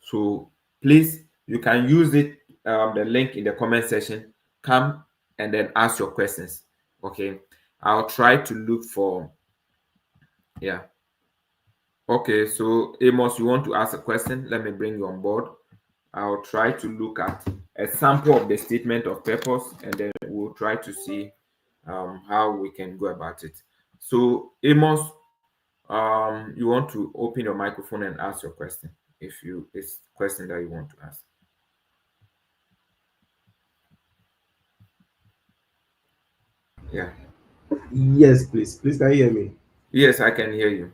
So please, you can use it, the link in the comment section. Come and then ask your questions. Okay. I'll try to look for, yeah. Okay. So Amos, you want to ask a question? Let me bring you on board. I'll try to look at a sample of the statement of purpose, and then we'll try to see how we can go about it. So, Amos, you want to open your microphone and ask your question if you it's question that you want to ask. Yeah. Yes, please. Please, can you hear me? Yes, I can hear you.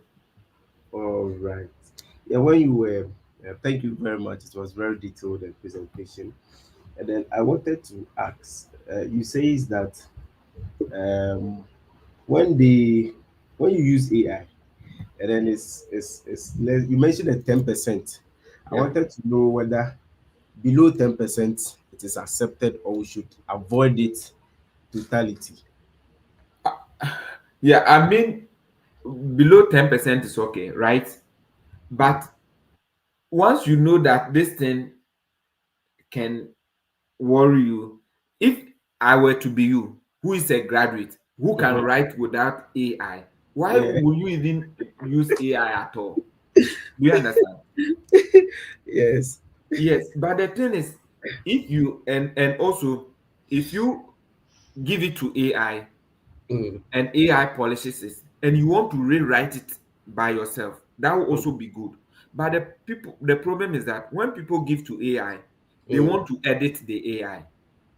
All right. Yeah, when you were, thank you very much. It was very detailed presentation. And then I wanted to ask, you says that um, when the when you use AI, and then it's less, you mentioned a 10%. I Yeah. wanted to know whether below 10% it is accepted or we should avoid it totality. Yeah, I mean, below 10% is okay, right? But once you know that this thing can worry you, if I were to be you, who is a graduate, who can Mhm. write without AI, why Yeah. will you even use AI at all? Do you understand? Yes. Yes, but the thing is, if you and also, if you give it to AI Mm, and AI polishes it, and you want to rewrite it by yourself, that will mm, also be good. But the problem is that when people give to AI, they mm. want to edit the AI,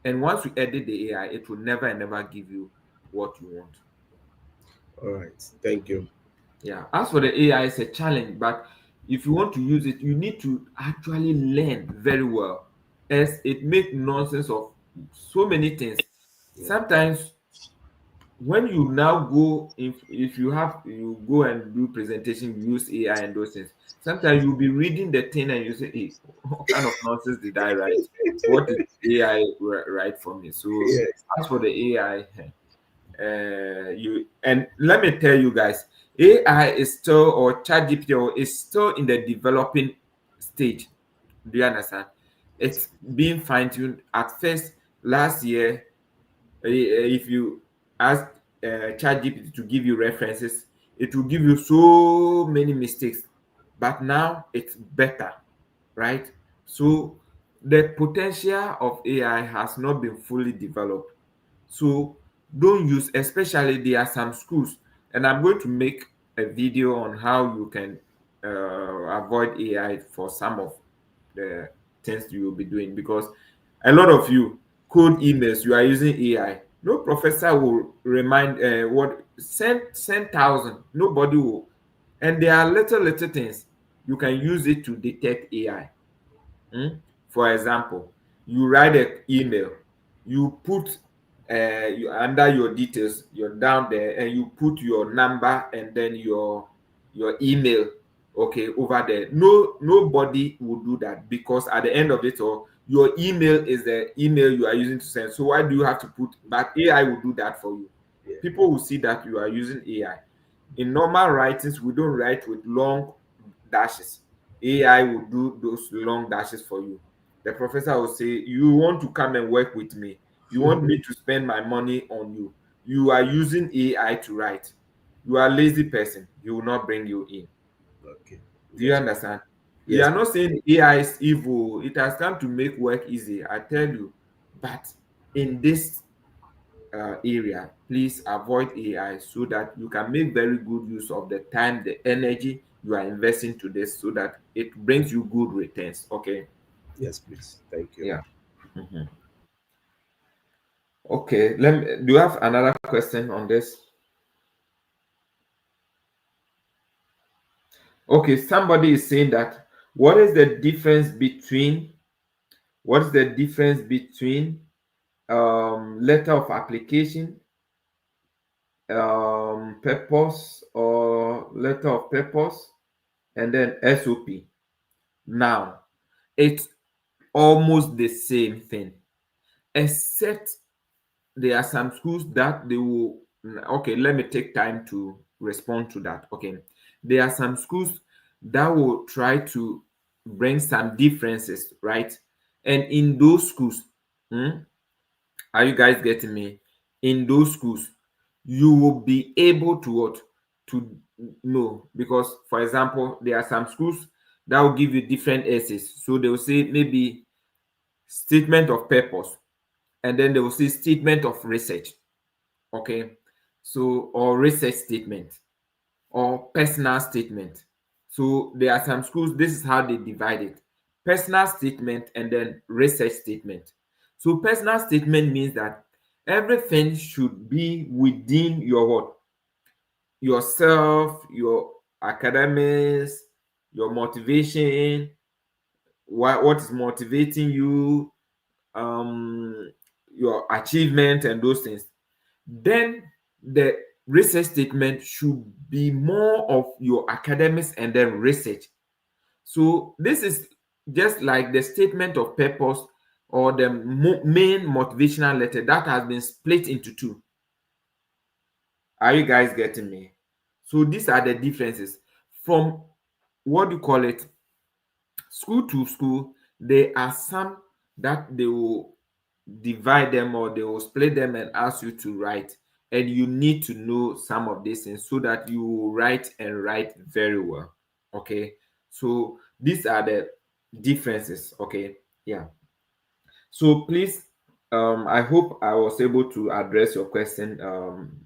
and once you edit the AI, it will never and never give you what you want. All right. Thank you. Yeah. As for the AI, it's a challenge, but if you want to use it, you need to actually learn very well, as it makes nonsense of so many things. Yeah. Sometimes when you now go, if you have, you go and do presentation, you use AI and those things. Sometimes you'll be reading the thing and you say, hey, what kind of nonsense did I write? What did AI write for me? So Yes. as for the AI, you, and let me tell you guys, AI is still, or ChatGPT is still in the developing stage. Do you understand? It's being fine-tuned. At first, last year, if you ask ChatGPT to give you references, it will give you so many mistakes. But now it's better, right? So the potential of AI has not been fully developed. So don't use, especially there are some schools, and I'm going to make a video on how you can avoid AI for some of the things you will be doing, because a lot of you code emails, you are using AI. No professor will remind what send thousand. Nobody will, and there are little things you can use it to detect AI. For example, you write an email, you put you under your details, you're down there, and you put your number and then your email, okay, over there. Nobody will do that, because at the end of it all, your email is the email you are using to send. So why do you have to put? But AI will do that for you. Yeah. People will see that you are using AI. In normal writings, we don't write with long dashes. AI will do those long dashes for you. The professor will say, you want to come and work with me, you want me to spend my money on you, you are using AI to write, you are a lazy person, he will not bring you in. Okay. Do you Yes. understand? We Yes, are please. not saying AI is evil, it has come to make work easy, I tell you. But in this area, please avoid AI so that you can make very good use of the time, the energy you are investing to this, so that it brings you good returns. Okay. Yes, please. Thank you. Yeah. Mhm. Okay. Let me. Do you have another question on this? Okay. Somebody is saying that what is the difference between what is the difference between letter of application, purpose or letter of purpose, and then SOP. Now, it's almost the same thing, except there are some schools that they will. Okay, let me take time to respond to that. Okay, there are some schools that will try to bring some differences, right? And in those schools, hmm, are you guys getting me? In those schools, you will be able to what? To know, because for example, there are some schools that will give you different essays. So they will say maybe statement of purpose, and then they will say statement of research. Okay, so or research statement or personal statement. So there are some schools, this is how they divide it: personal statement and then research statement. So personal statement means that everything should be within your what? Yourself, your academics, your motivation, what is motivating you, um your achievement and those things. Then the research statement should be more of your academics and then research. So this is just like the statement of purpose or the main motivational letter that has been split into two. Are you guys getting me? So these are the differences from, what do you call it, school to school. There are some that they will divide them or they will split them and ask you to write, and you need to know some of these things so that you will write and write very well. Okay, so these are the differences. Okay, yeah. So please, I hope I was able to address your question,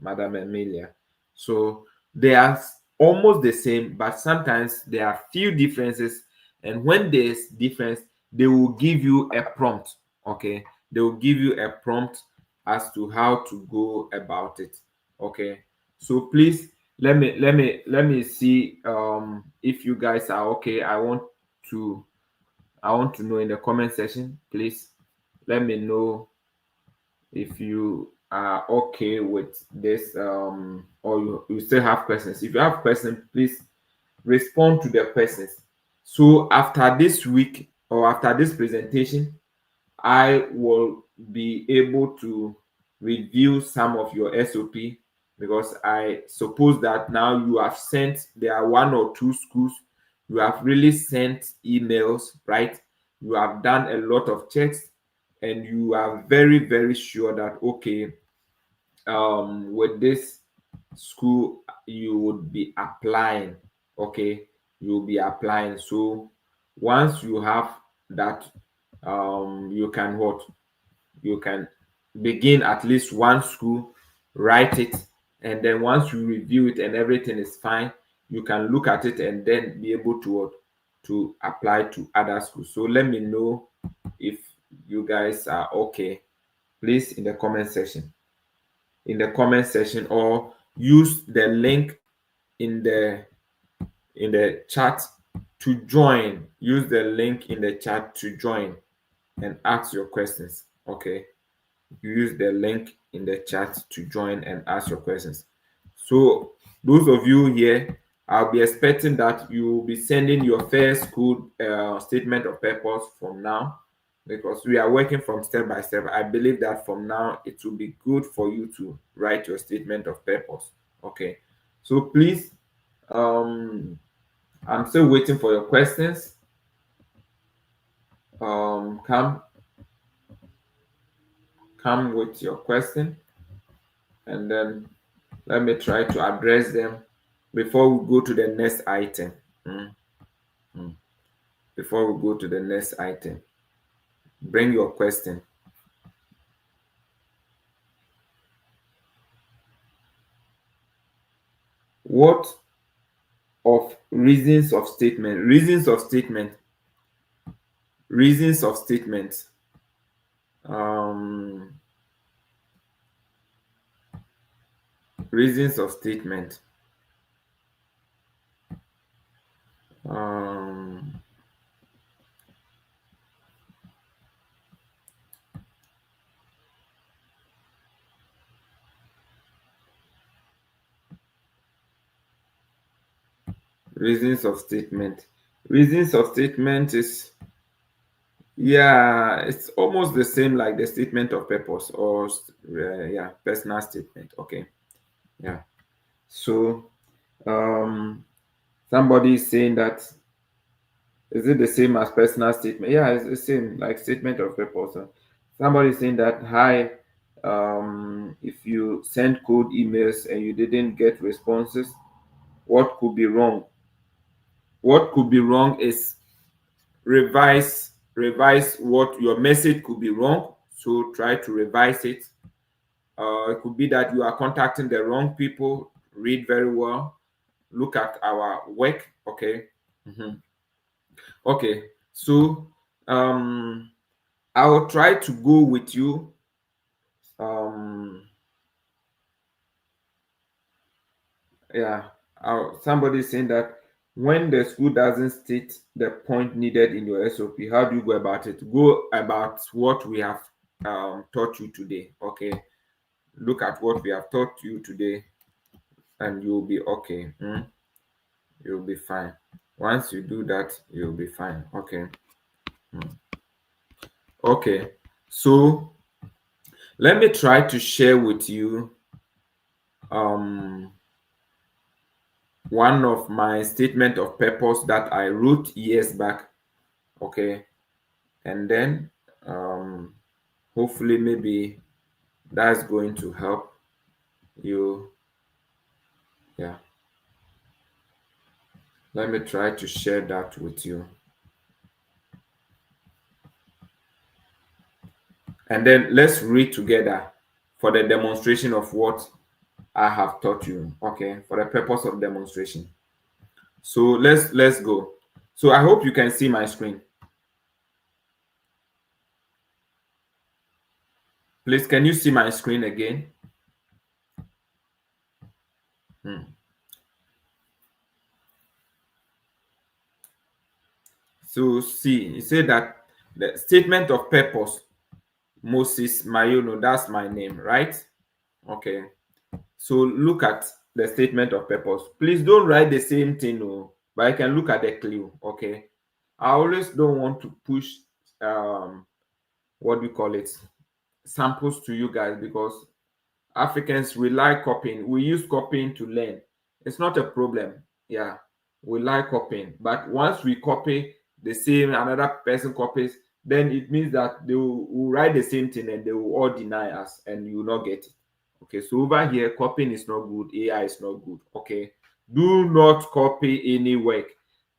Madam Emilia. So they are almost the same, but sometimes there are few differences. And when there's difference, they will give you a prompt. Okay, they will give you a prompt as to how to go about it. Okay, so please let me see if you guys are okay. To I want to know in the comment section. Please let me know if you are okay with this, or you still have questions. If you have questions, please respond to the questions. So after this week or after this presentation, I will be able to review some of your SOP, because I suppose that now you have sent, there are one or two schools, you have really sent emails, right? You have done a lot of checks, and you are very, very sure that, okay, with this school, you would be applying. Okay, you'll be applying. So once you have that, you can what? You can begin at least one school, write it, and then once you review it and everything is fine, you can look at it and then be able to what? To apply to other schools. So let me know if you guys are okay, please, in the comment section. Or use the link in the chat to join. Use the link in the chat to join and ask your questions. Okay, use the link in the chat to join and ask your questions. So those of you here, I'll be expecting that you will be sending your first school statement of purpose from now, because we are working from step by step. I believe that from now it will be good for you to write your statement of purpose. Okay, so please, um I'm still waiting for your questions. come with your question, and then let me try to address them before we go to the next item. Mm, mm. Before we go to the next item, bring your question. What of reasons of statement? Reasons of statement. Um, reasons of statement. Um, reasons of statement. Reasons of statement is, yeah, it's almost the same like the statement of purpose or yeah, personal statement. Okay, yeah. So somebody is saying that, is it the same as personal statement? Yeah, it's the same like statement of purpose. Somebody is saying that, hi, if you send cold emails and you didn't get responses, what could be wrong? What could be wrong is revise what your message could be wrong. So try to revise it. It could be that you are contacting the wrong people. Read very well. Look at our work. Okay. Mhm. Okay. So I will try to go with you. Um, yeah. Somebody saying that when the school doesn't state the point needed in your SOP, how do you go about it? Go about what we have taught you today. Okay. Look at what we have taught you today, and you'll be okay. You'll be fine. Once you do that, you'll be fine. Okay. Okay. So let me try to share with you um one of my statement of purpose that I wrote years back. Okay. And then hopefully maybe that's going to help you. Yeah. Let me try to share that with you. And then let's read together for the demonstration of what I have taught you. Okay, for the purpose of demonstration. So let's go. So I hope you can see my screen. Please, can you see my screen again? Hmm. So see, you say that the statement of purpose, Moses Mayono, that's my name, right? Okay. So look at the statement of purpose. Please don't write the same thing, no, but I can look at the clue. Okay. I always don't want to push what do you call it, samples to you guys, because Africans, we like copying. We use copying to learn. It's not a problem. Yeah, we like copying. But once we copy the same, another person copies, then it means that they will write the same thing and they will all deny us and you will not get it. Okay, so over here, copying is not good. AI is not good. Okay, do not copy any work.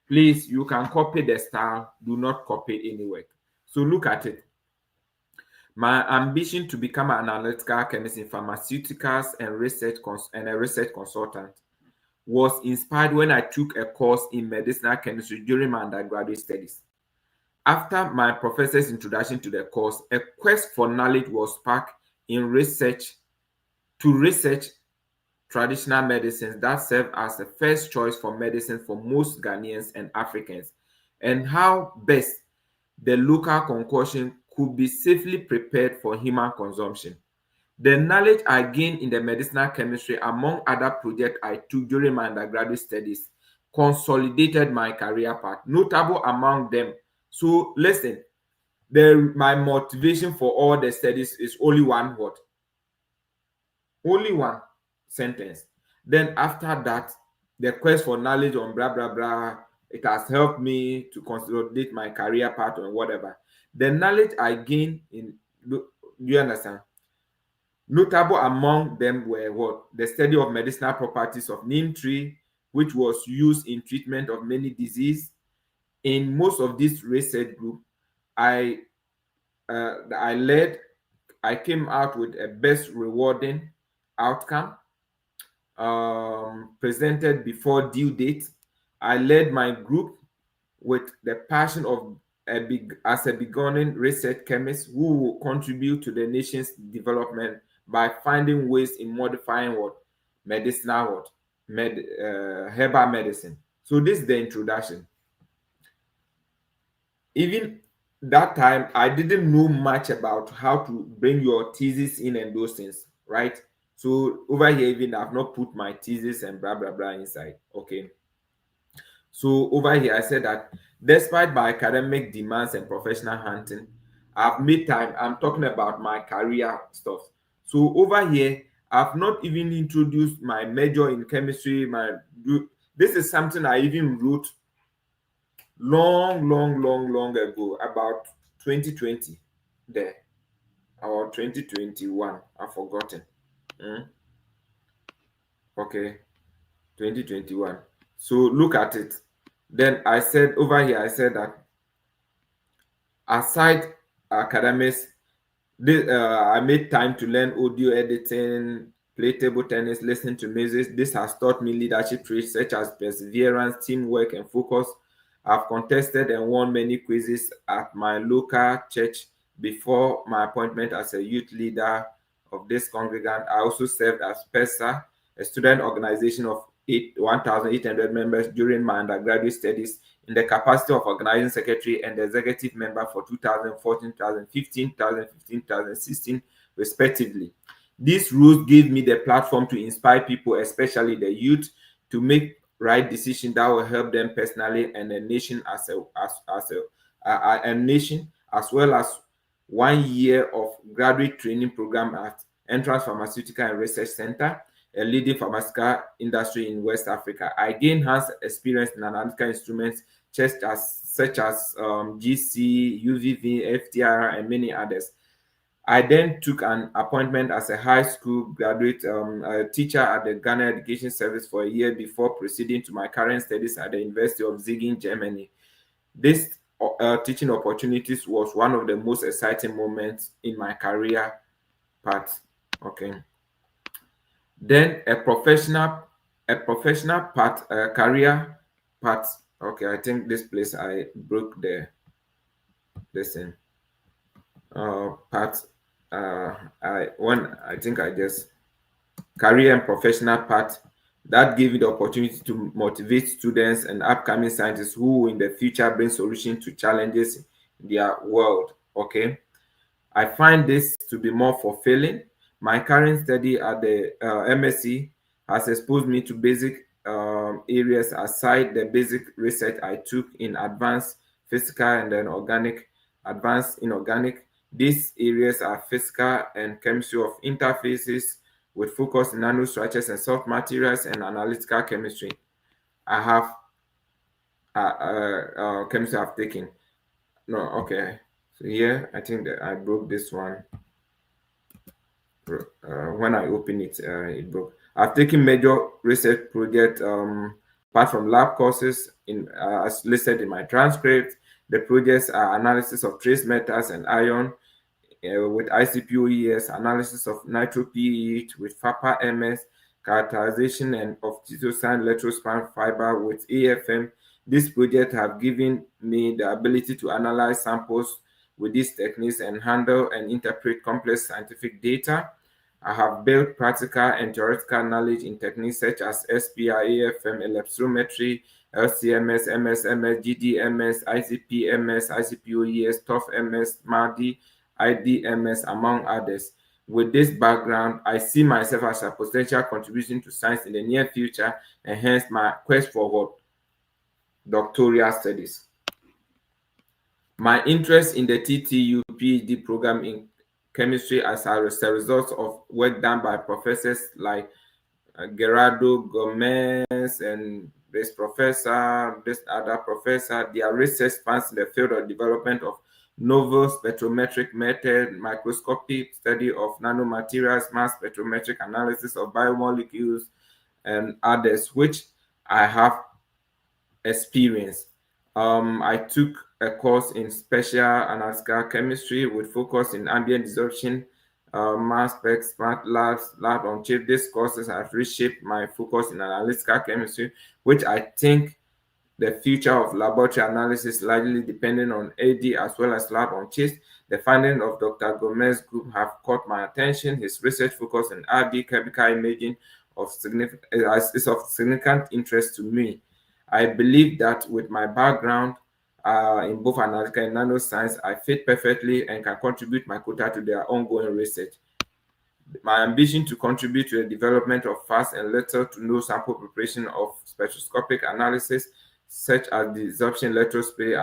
Please, you can copy the style. Do not copy any work. So look at it. My ambition to become an analytical chemist in pharmaceuticals and a research consultant was inspired when I took a course in medicinal chemistry during my undergraduate studies. After my professor's introduction to the course, a quest for knowledge was sparked in research to research traditional medicines that serve as the first choice for medicine for most Ghanaians and Africans, and how best the local concoction could be safely prepared for human consumption. The knowledge I gained in the medicinal chemistry, among other projects I took during my undergraduate studies, consolidated my career path, notable among them. So listen, my motivation for all the studies is only one word, only one sentence. Then after that, the quest for knowledge on blah blah blah, It has helped me to consolidate my career path or whatever. The knowledge I gained in, do you understand? Notable among them were what? The study of medicinal properties of neem tree, which was used in treatment of many diseases. In most of this research group, I I led, I came out with a best rewarding outcome, presented before due date. I led my group with the passion of as a beginning research chemist who will contribute to the nation's development by finding ways in modifying what? Medicinal what? Herbal medicine. So this is the introduction. Even that time, I didn't know much about how to bring your thesis in and those things, right? So over here, even I've not put my thesis and blah blah blah inside. Okay. So over here, I said that despite my academic demands and professional hunting, I've made time. I'm talking about my career stuff. So over here, I've not even introduced my major in chemistry. This is something I even wrote long ago, about 2020 there, or 2021. I've forgotten. Mm, okay, 2021. So look at it. Then I said over here, I said that aside academics, I made time to learn audio editing, play table tennis, listen to music. This has taught me leadership traits such as perseverance, teamwork, and focus. I've contested and won many quizzes at my local church before my appointment as a youth leader of this congregant. I also served as PESA, a student organization of 1,800 members during my undergraduate studies in the capacity of organizing secretary and executive member for 2014, 2015, 2015, 2016, respectively. These roles gave me the platform to inspire people, especially the youth, to make right decisions that will help them personally and the nation a nation, as well as 1 year of graduate training program at Entrance Pharmaceutical and Research Center, a leading pharmaceutical industry in West Africa. I gained hands experience in analytical instruments such as GC, UVV, FTR, and many others. I then took an appointment as a high school graduate teacher at the Ghana Education Service for a year before proceeding to my current studies at the University of Siegen, Germany. This teaching opportunities was one of the most exciting moments in my career path. Okay. Then a professional part, career part. Okay, I think this place I broke the lesson part. I think I just career and professional part that give you the opportunity to motivate students and upcoming scientists who in the future bring solutions to challenges in their world. Okay. I find this to be more fulfilling. My current study at the MSc has exposed me to basic areas aside the basic research I took in advanced physical and then advanced inorganic. These areas are physical and chemistry of interfaces with focus in nanostructures and soft materials and analytical chemistry. I have chemistry I've taken. No, okay. So here, I think that I broke this one. When I open it, it broke. I've taken major research project apart from lab courses as listed in my transcript. The projects are analysis of trace metals and iron with ICP-OES, analysis of nitro PEH with FAPA-MS, characterization and of titosine electrospan fiber with AFM. These projects have given me the ability to analyze samples with these techniques and handle and interpret complex scientific data. I have built practical and theoretical knowledge in techniques such as SPR, AFM, electrometry, LCMS, MSMS, GDMS, ICP-MS, ICP-OES, TOF-MS, MADI, IDMS, among others. With this background, I see myself as a potential contribution to science in the near future, and hence my quest for what? Doctoral studies. My interest in the TTU PhD program in chemistry as a result of work done by professors like Gerardo Gomez and this professor, this other professor. Their research spans the field of development of novel spectrometric method, microscopic study of nanomaterials, mass spectrometric analysis of biomolecules, and others, which I have experience. I took a course in special analytical chemistry with focus in ambient desorption, mass spec, smart labs, lab on chip. These courses have reshaped my focus in analytical chemistry, which I think the future of laboratory analysis largely depending on AD as well as lab on chips. The findings of Dr. Gomez's group have caught my attention. His research focus on RD chemical imaging is of significant interest to me. I believe that with my background in both analytical and nanoscience, I fit perfectly and can contribute my quota to their ongoing research. My ambition to contribute to the development of fast and little to no sample preparation of spectroscopic analysis, such as the absorption electrospray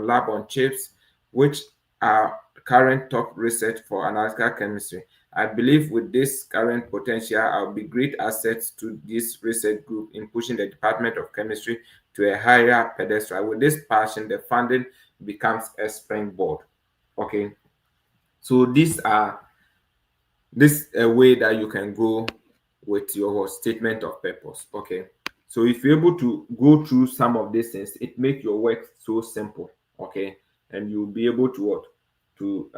lab on chips, which are current top research for analytical chemistry. I believe with this current potential, I'll be great assets to this research group in pushing the Department of Chemistry to a higher pedestal. With this passion, the funding becomes a springboard. Okay, so this a way that you can go with your statement of purpose. Okay, so if you're able to go through some of these things, it makes your work so simple. Okay, and you'll be able to what to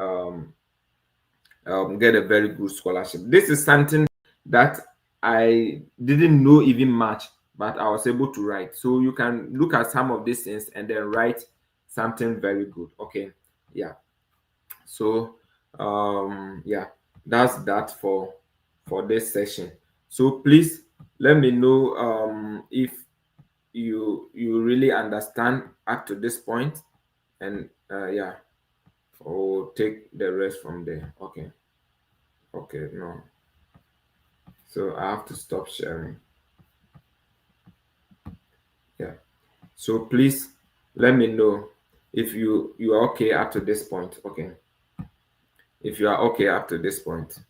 get a very good scholarship. This is something that I didn't know even much, but I was able to write. So you can look at some of these things and then write something very good. Okay, yeah. So yeah, that's that for this session. So please let me know if you really understand up to this point, and yeah, or take the rest from there. Okay, okay, no, so I have to stop sharing. Yeah, so please let me know if you are okay up to this point. Okay, if you are okay up to this point.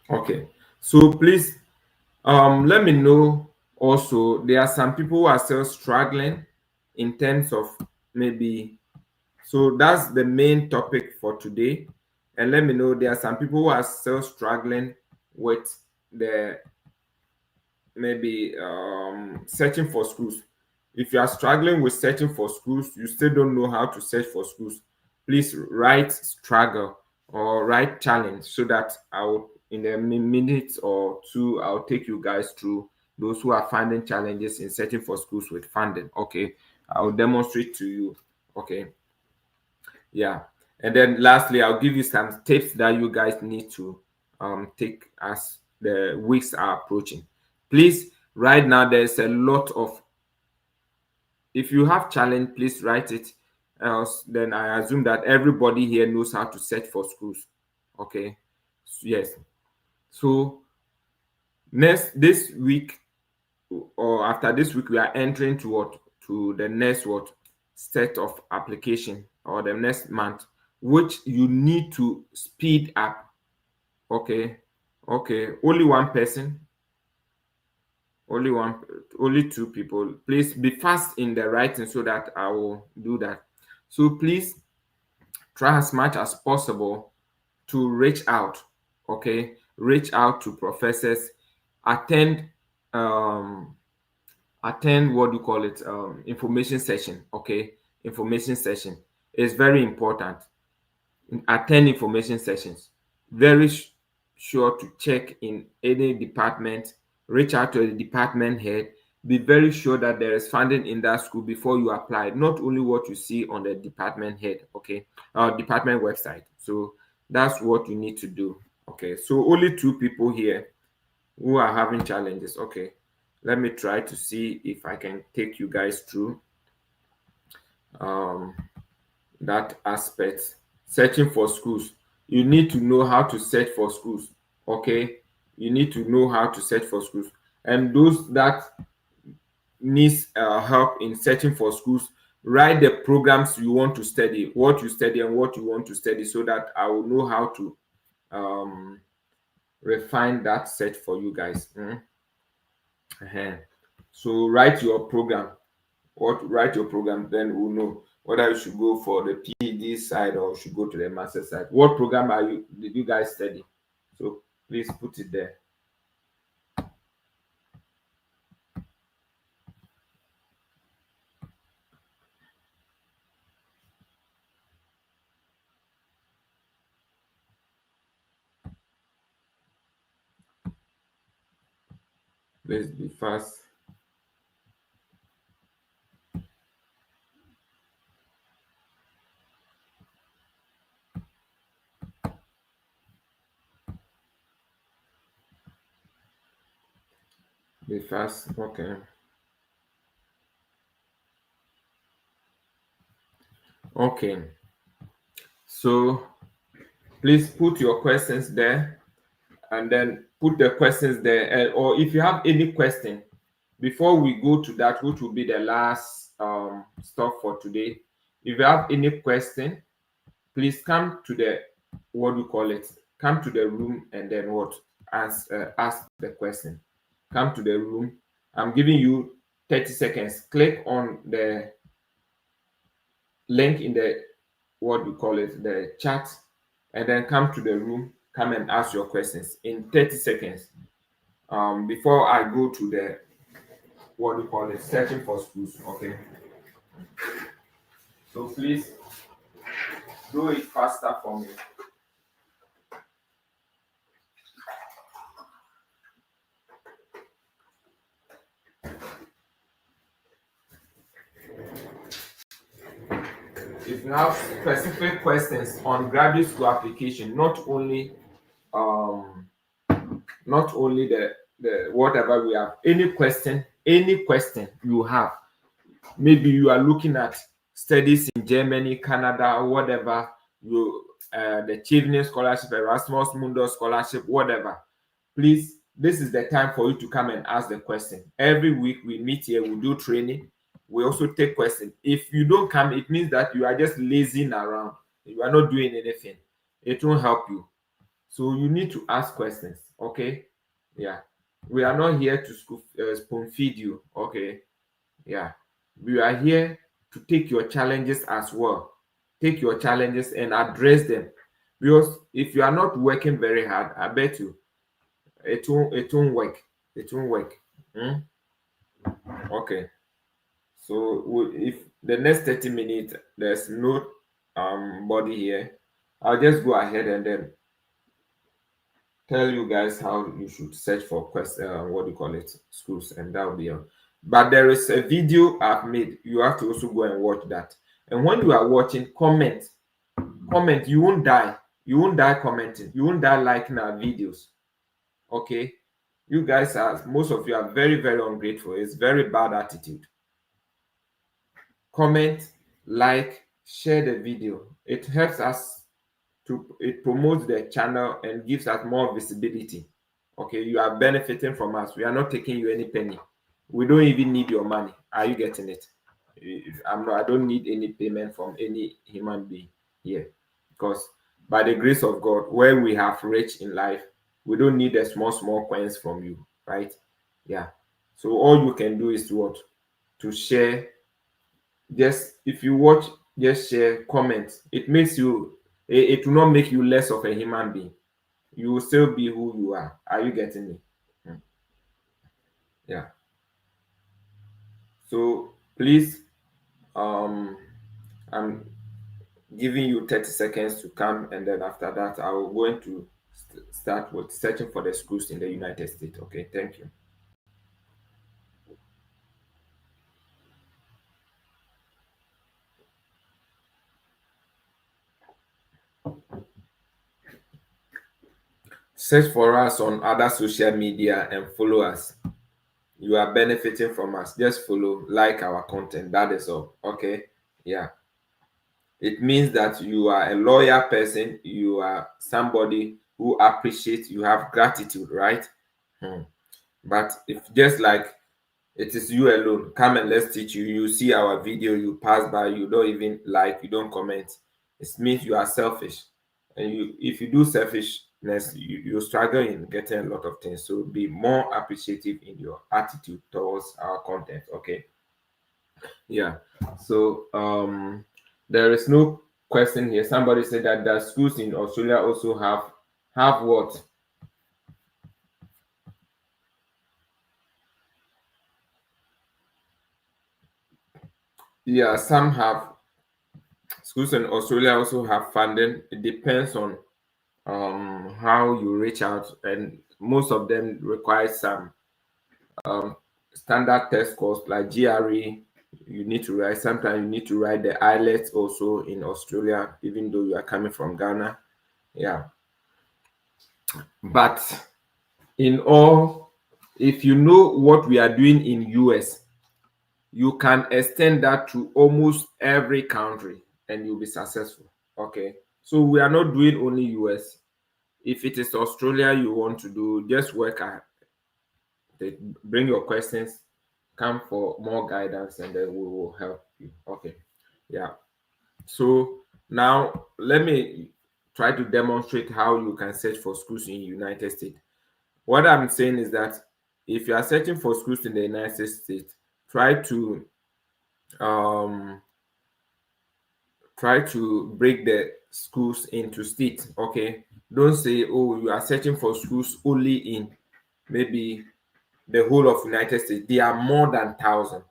Okay, so please let me know also. There are some people who are still struggling in terms of maybe, so that's the main topic for today. And let me know there are some people who are still struggling with the maybe searching for schools. If you are struggling with searching for schools, you still don't know how to search for schools, please write struggle or write challenge so that I'll in a minute or two I'll take you guys through those who are finding challenges in searching for schools with funding. Okay, I'll demonstrate to you. Okay, yeah, and then lastly I'll give you some tips that you guys need to take as the weeks are approaching. Please, right now there's a lot of, if you have challenge, please write it, else then I assume that everybody here knows how to search for schools. Okay, yes. So next this week or after this week we are entering to what, to the next what set of application, or the next month, which you need to speed up. Okay, okay, only one person, only one, only two people, please be fast in the writing so that I will do that. So please try as much as possible to reach out. Okay, reach out to professors, attend um attend what do you call it, information session. Okay, information session is very important. Attend information sessions. Very sure to check in any department, reach out to the department head, be very sure that there is funding in that school before you apply, not only what you see on the department head, okay, department website. So that's what you need to do. Okay, so only two people here who are having challenges. Okay, let me try to see if I can take you guys through um that aspect. Searching for schools, you need to know how to search for schools. Okay, you need to know how to search for schools, and those that needs help in searching for schools, write the programs you want to study, what you study and what you want to study, so that I will know how to um refine that search for you guys. Uh-huh. So write your program. Write your program, then we'll know whether you should go for the PhD side or should go to the master side. What program did you guys study? So please put it there. Please be fast. Be fast. Okay. Okay. So please put your questions there, and then put the questions there. Or if you have any question, before we go to that, which will be the last stuff for today, if you have any question, please come to the, what do you call it, come to the room, and then what, ask the question. Come to the room. I'm giving you 30 seconds. Click on the link in the, what do you call it, the chat, and then come to the room. Come and ask your questions in 30 seconds. Before I go to the, what do you call it, searching for schools. Okay, so please do it faster for me. If you have specific questions on graduate school application, um not only the whatever we have, any question you have, maybe you are looking at studies in Germany, Canada, whatever, you the Chevening scholarship, Erasmus Mundus scholarship, whatever, please, this is the time for you to come and ask the question. Every week we meet here, we do training, we also take questions. If you don't come, it means that you are just lazing around, you are not doing anything. It won't help you. So you need to ask questions. Okay, yeah, we are not here to spoon feed you. Okay, yeah, we are here to take your challenges as well. Take your challenges and address them, because if you are not working very hard, I bet you it won't work. It won't work. Hmm? Okay, so if the next 30 minutes there's no body here, I'll just go ahead and then tell you guys how you should search for what do you call it, schools, and that will be all. But there is a video I've made. You have to also go and watch that. And when you are watching, comment. You won't die. You won't die commenting. You won't die liking our videos. Okay, you guys are, most of you are very, very ungrateful. It's very bad attitude. Comment, like, share the video. It helps us it promotes the channel and gives us more visibility. Okay, you are benefiting from us. We are not taking you any penny. We don't even need your money. Are you getting it? I don't need any payment from any human being here, because by the grace of God, where we have reached in life, we don't need the small coins from you, right? Yeah. So all you can do is to what? To share. Just if you watch, just share, comment. It makes you, it will not make you less of a human being. You will still be who you are. Are you getting me? Hmm. Yeah. So please, um I'm giving you 30 seconds to come, and then after that I will go into start with searching for the schools in the United States. Okay, thank you. Search for us on other social media and follow us. You are benefiting from us. Just follow, like our content. That is all. Okay. Yeah. It means that you are a loyal person. You are somebody who appreciates, you have gratitude, right? Hmm. But if just like it is you alone, come and let's teach you. You see our video, you pass by, you don't even like, you don't comment. It means you are selfish. And if you do selfish you struggle in getting a lot of things. So be more appreciative in your attitude towards our content. Okay. Yeah. So there is no question here. Somebody said that the schools in Australia also have what? Yeah, some have. Schools in Australia also have funding. It depends on how you reach out, and most of them require some standard test scores like GRE. You need to write. Sometimes you need to write the IELTS also in Australia, even though you are coming from Ghana. Yeah, but in all, if you know what we are doing in US, you can extend that to almost every country and you'll be successful. Okay, so we are not doing only US. If it is Australia you want to do, just work at it. Bring your questions, come for more guidance, and then we will help you. Okay, yeah. So now let me try to demonstrate how you can search for schools in United States. What I'm saying is that if you are searching for schools in the United States, try to um break the schools into states. Okay, don't say, oh, you are searching for schools only in maybe the whole of United States. There are more than 1,000.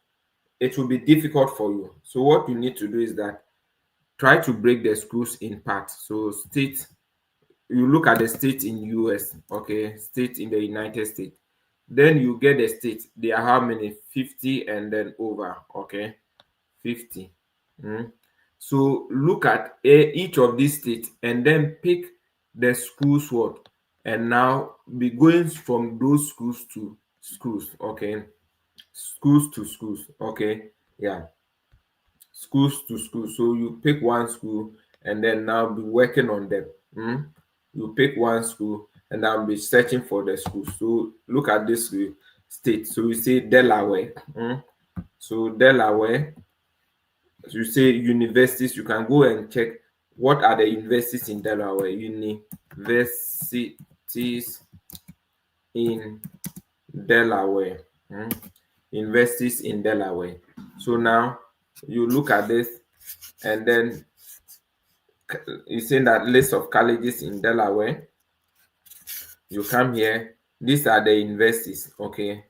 It will be difficult for you. So what you need to do is that try to break the schools in parts. So state, you look at the state in US, okay, state in the United States. Then you get the state. There are how many? 50 and then over, okay, 50. Mm. So look at each of these states and then pick the schools what, and now be going from those schools to schools, okay, schools to schools, okay, yeah, schools to schools. So you pick one school and then now be working on them. You pick one school and now be searching for the school. So look at this state. So we say Delaware. So Delaware, you say universities, you can go and check what are the universities in Delaware. Universities in Delaware. Universities in Delaware. So now you look at this and then you see that list of colleges in Delaware. You come here, these are the universities, okay?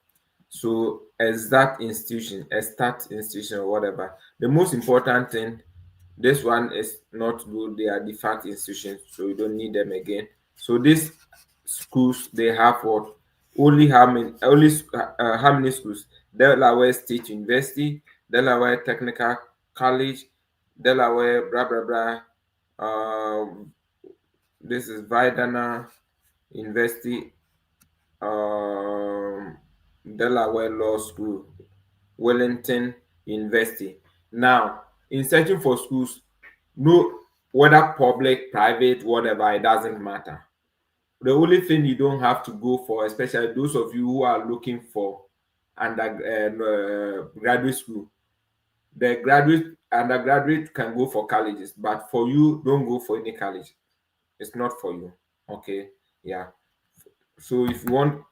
So exact institution or whatever. The most important thing, this one is not good. They are de facto institutions, so you don't need them again. So these schools, they have what? How many schools? Delaware State University, Delaware Technical College, Delaware blah blah blah. This is Vidana University, um, Delaware Law School, Wellington University. Now, in searching for schools, no, whether public, private, whatever, it doesn't matter. The only thing you don't have to go for, especially those of you who are looking for graduate school, the undergraduate can go for colleges, but for you, don't go for any college. It's not for you. Okay, yeah. So if you want,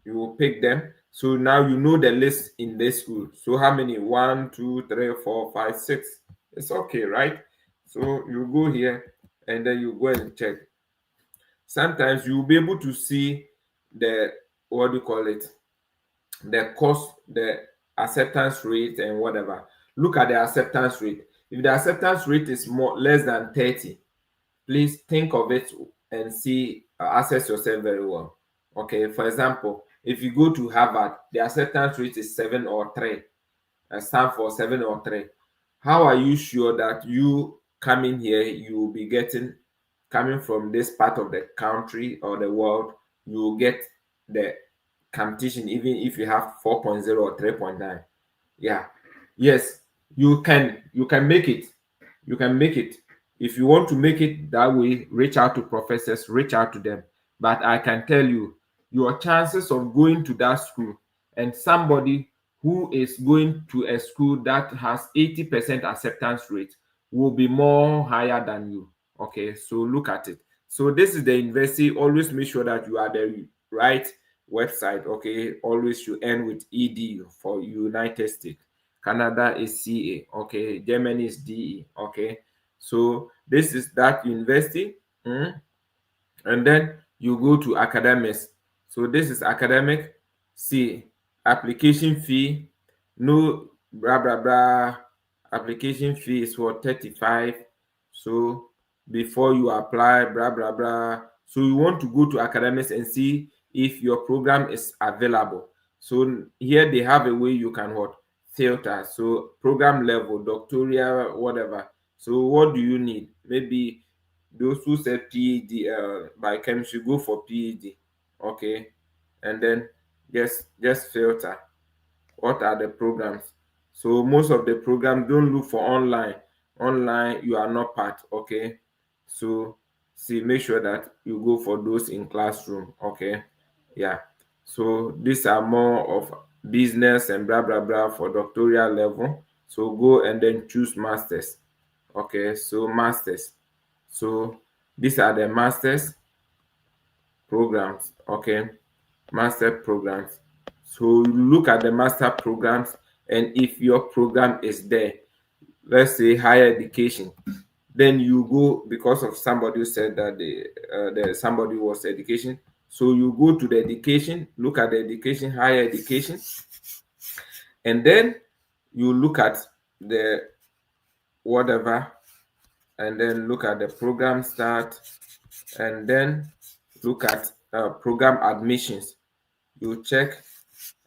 you will pick them. So now you know the list in this school. So how many? One, two, three, four, five, six. It's okay, right? So you go here and then you go and check. Sometimes you'll be able to see the, what do you call it? The cost, the acceptance rate and whatever. Look at the acceptance rate. If the acceptance rate is more less than 30, please think of it and see, assess yourself very well. Okay, for example, if you go to Harvard, the acceptance rate is 7 or 3, stand for 7 or 3. How are you sure that you coming here, you will be getting, coming from this part of the country or the world, you will get the competition even if you have 4.0 or 3.9? Yeah, yes, you can make it. You can make it. If you want to make it that way, reach out to professors, reach out to them. But I can tell you, your chances of going to that school and somebody who is going to a school that has 80% acceptance rate will be more higher than you. Okay, so look at it. So this is the university. Always make sure that you are the right website. Okay, always you end with ed for United States. Canada is CA. Okay, Germany is DE. Okay, so this is that university. And then you go to academics. So this is academic. See, application fee, no blah blah blah. Application fee is for 35. So before you apply, blah blah blah. So you want to go to academics and see if your program is available. So here they have a way you can what filter. So program level, doctoral, whatever. So what do you need? Maybe those who said PhD biochemistry, go for PhD. Okay, and then just filter what are the programs. So most of the programs, don't look for online. Online you are not part. Okay, so see, make sure that you go for those in classroom. Okay, yeah. So these are more of business and blah blah blah for doctoral level. So go and then choose masters. Okay, so masters. So these are the masters programs. Okay, master programs. So you look at the master programs, and if your program is there, let's say higher education, then you go, because of somebody who said that the somebody was education. So you go to the education, look at the education, higher education, and then you look at the whatever, and then look at the program start, and then look at program admissions. You check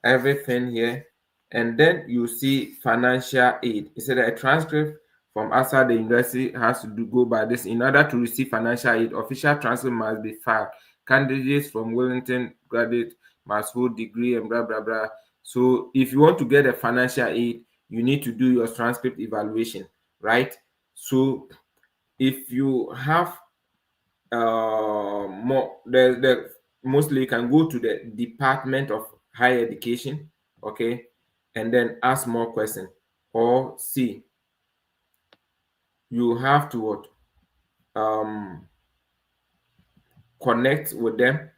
everything here, and then you see financial aid. It said that a transcript from outside the university has to go by this. In order to receive financial aid, official transcript must be filed. Candidates from Wellington graduate must hold degree and blah blah blah. So if you want to get a financial aid, you need to do your transcript evaluation, right? So if you have more the mostly you can go to the Department of Higher Education. Okay, and then ask more questions, or see, you have to what connect with them,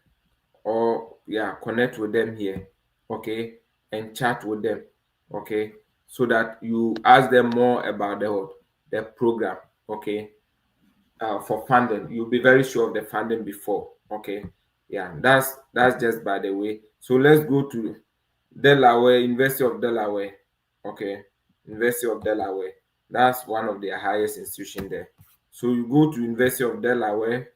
or yeah, connect with them here. Okay, and chat with them. Okay, so that you ask them more about the program. Okay, for funding, you'll be very sure of the funding before. Okay, yeah, that's just by the way. So let's go to Delaware, University of Delaware. Okay, University of Delaware, that's one of the highest institution there. So you go to University of Delaware.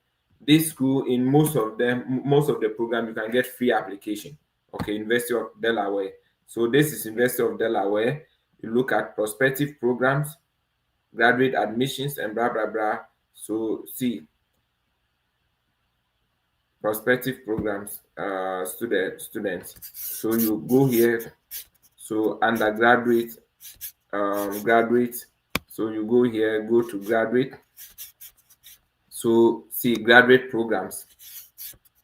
This school, in most of them, most of the program, you can get free application. Okay, University of Delaware. So this is University of Delaware. You look at prospective programs, graduate admissions, and blah blah blah. So see, prospective programs, students. So you go here. So undergraduate, graduate. So you go here, go to graduate. So see graduate programs.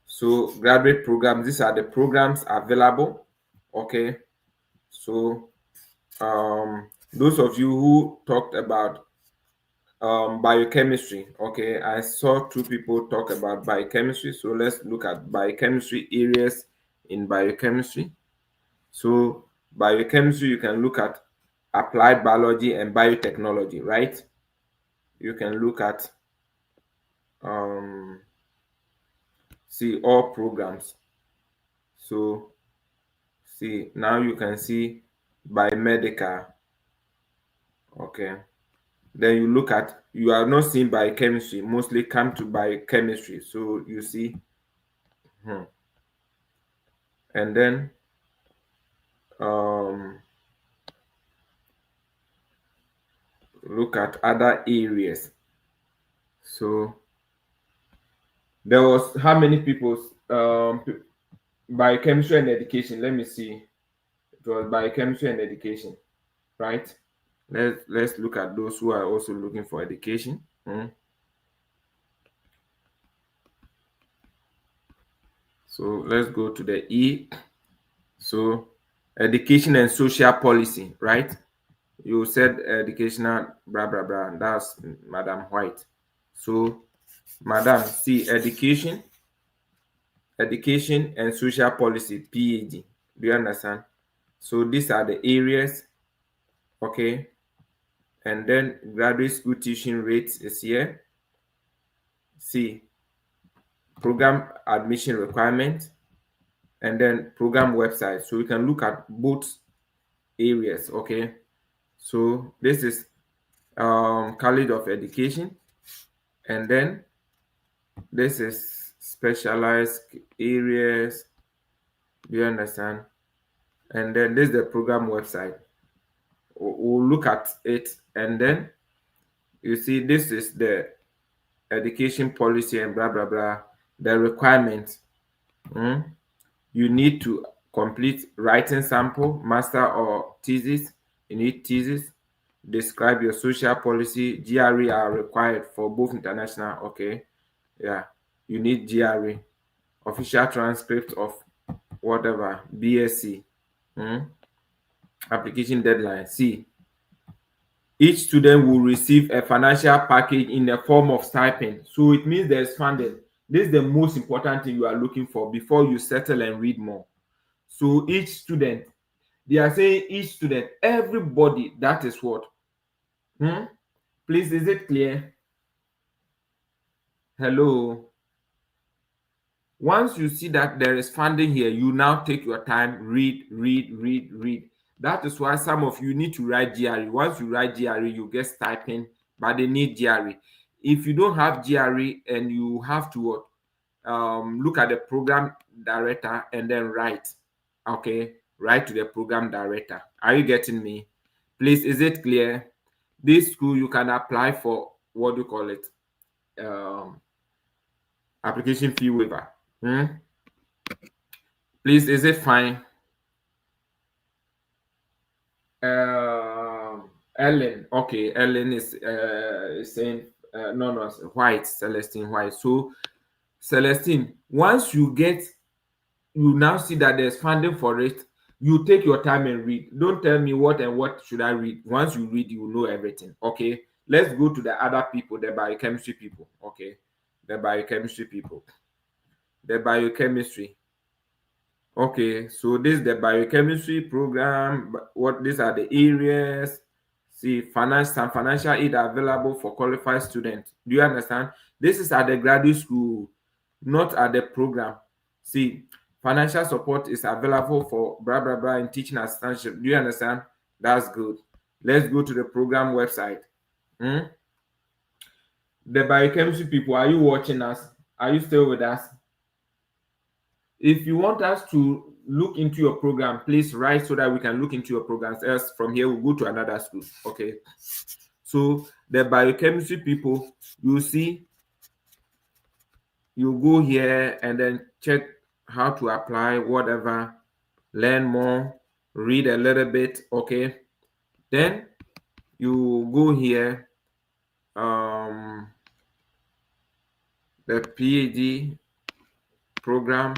So graduate programs, these are the programs available. Okay, so those of you who talked about biochemistry. Okay, I saw two people talk about biochemistry. So let's look at biochemistry areas in biochemistry. So biochemistry, you can look at applied biology and biotechnology, right? You can look at um, see all programs. So see, now you can see biomedical. Okay, then you look at, you are not seeing biochemistry, mostly come to biochemistry. So you see, and then um, look at other areas. So there was how many people, biochemistry and education. Let me see. It was biochemistry and education, right? Let's look at those who are also looking for education. So let's go to the E. So education and social policy, right? You said educational blah blah blah. That's Madam White. So Madam, see education and social policy, PAD. Do you understand? So these are the areas, okay? And then graduate school tuition rates is here. See, program admission requirements, and then program website. So we can look at both areas, okay? So this is College of Education, and then this is specialized areas. Do you understand? And then this is the program website. We'll look at it, and then you see this is the education policy and blah blah blah. The requirements. You need to complete writing sample, master or thesis. You need thesis. Describe your social policy. GRE are required for both international. Okay, yeah. You need GRE. Official transcript of whatever BSc. Application deadline. See, each student will receive a financial package in the form of stipend. So it means there's funding. This is the most important thing you are looking for before you settle and read more. So each student, they are saying each student, everybody, that is what? Please, is it clear? Hello. Once you see that there is funding here, you now take your time, read. That is why some of you need to write GRE. Once you write GRE, you get stipend, but they need GRE. If you don't have GRE and you have to look at the program director and then write, okay, write to the program director. Are you getting me? Please, is it clear? This school, you can apply for, what do you call it, application fee waiver. Please, is it fine? Ellen, okay, Ellen is saying no, White, Celestine White. So Celestine, once you now see that there's funding for it, you take your time and read. Don't tell me what should I read. Once you read, you know everything. Okay, let's go to the other people, the biochemistry people. Okay, the biochemistry people, the biochemistry. Okay, so this is the biochemistry program. What these are the areas? See, some financial aid available for qualified students. Do you understand? This is at the graduate school, not at the program. See, financial support is available for blah blah blah in teaching assistantship. Do you understand? That's good. Let's go to the program website. The biochemistry people, are you watching us? Are you still with us? If you want us to look into your program, please write so that we can look into your programs. Else, from here, we'll go to another school. Okay. So the biochemistry people, you see, you go here and then check how to apply, whatever, learn more, read a little bit. Okay. Then you go here, the PhD program,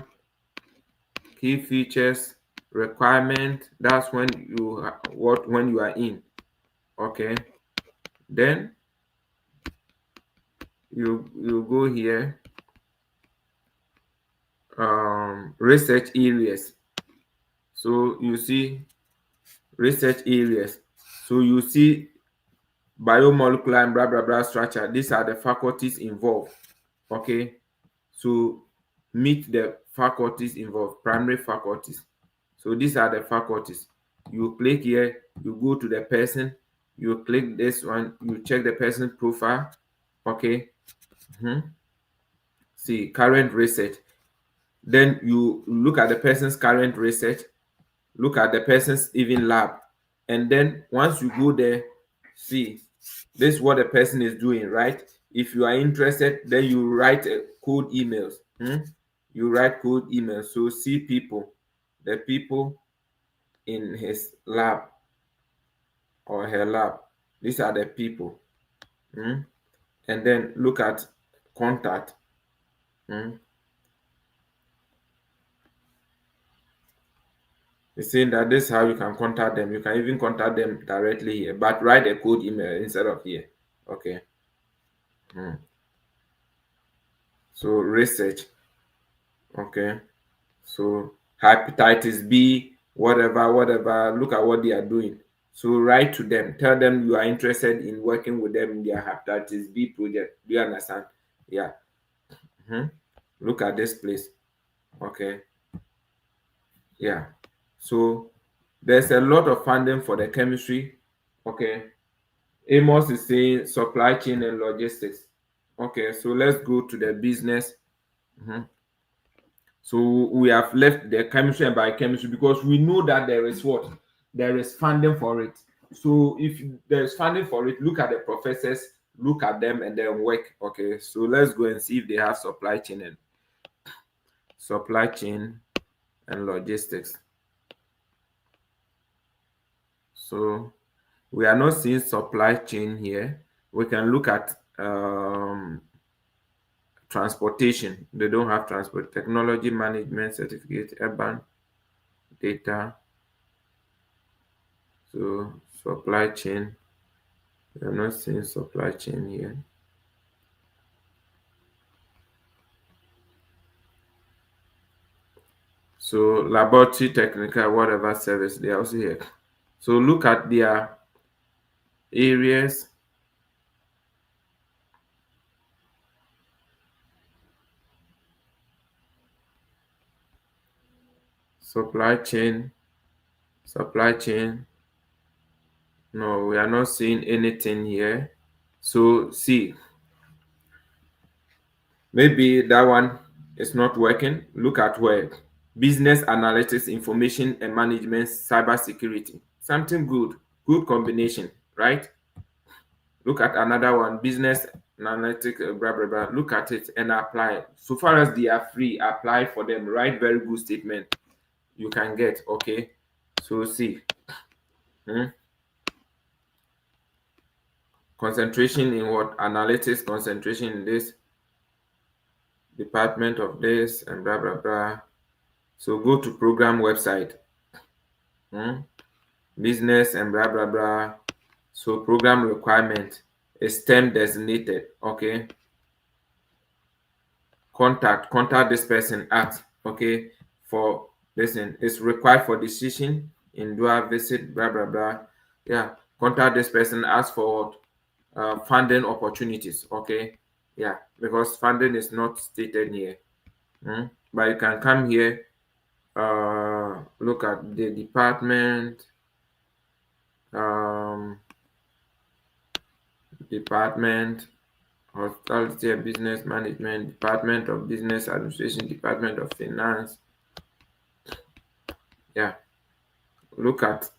key features, requirement. That's when you are in. Okay, then you go here, research areas. So you see research areas. So you see biomolecular and blah blah blah structure. These are the faculties involved. Okay, so meet the faculties involved, primary faculties. So these are the faculties. You click here, you go to the person, you click this one, you check the person's profile. Okay. See current research. Then you look at the person's current research, look at the person's even lab, and then once you go there, see this is what the person is doing, right? If you are interested, then you write code emails. You write code emails. So see people, the people in his lab or her lab. These are the people. And then look at contact. It's saying that this is how you can contact them. You can even contact them directly here, but write a code email instead of here. Okay. So research. Okay. So hepatitis B, whatever, look at what they are doing. So write to them, tell them you are interested in working with them in their hepatitis B project. Do you understand? Yeah. Mhm. Look at this place. Okay. Yeah. So there's a lot of funding for the chemistry. Okay. Amos is saying supply chain and logistics. Okay, so let's go to the business. Mhm. So we have left the chemistry and biochemistry because we know that there is what? There is funding for it. So if there's funding for it, look at the professors, look at them and then work. Okay, so let's go and see if they have supply chain and logistics. So we are not seeing supply chain here. We can look at transportation. They don't have transport. Technology management certificate, urban data. So supply chain. We're not seeing supply chain here. So laboratory technical, whatever service, they are also here. So look at their areas. Supply chain, supply chain. No, we are not seeing anything here. So see, maybe that one is not working. Look at where business analytics, information and management, cyber security. Something good, good combination, right? Look at another one, business analytics, blah blah blah. Look at it and apply. So far as they are free, apply for them. Write very good statement. You can get okay. So see, hmm? Concentration in what analytics, concentration in this department of this and blah blah blah. So go to program website, hmm? Business and blah blah blah. So program requirement is STEM designated. Okay, contact this person at okay for listen it's required for decision in dual visit blah blah blah. Yeah, contact this person, ask for funding opportunities. Okay, yeah, because funding is not stated here. But you can come here, look at the department, um department hospitality and business management, department of business administration, department of finance. Yeah, look at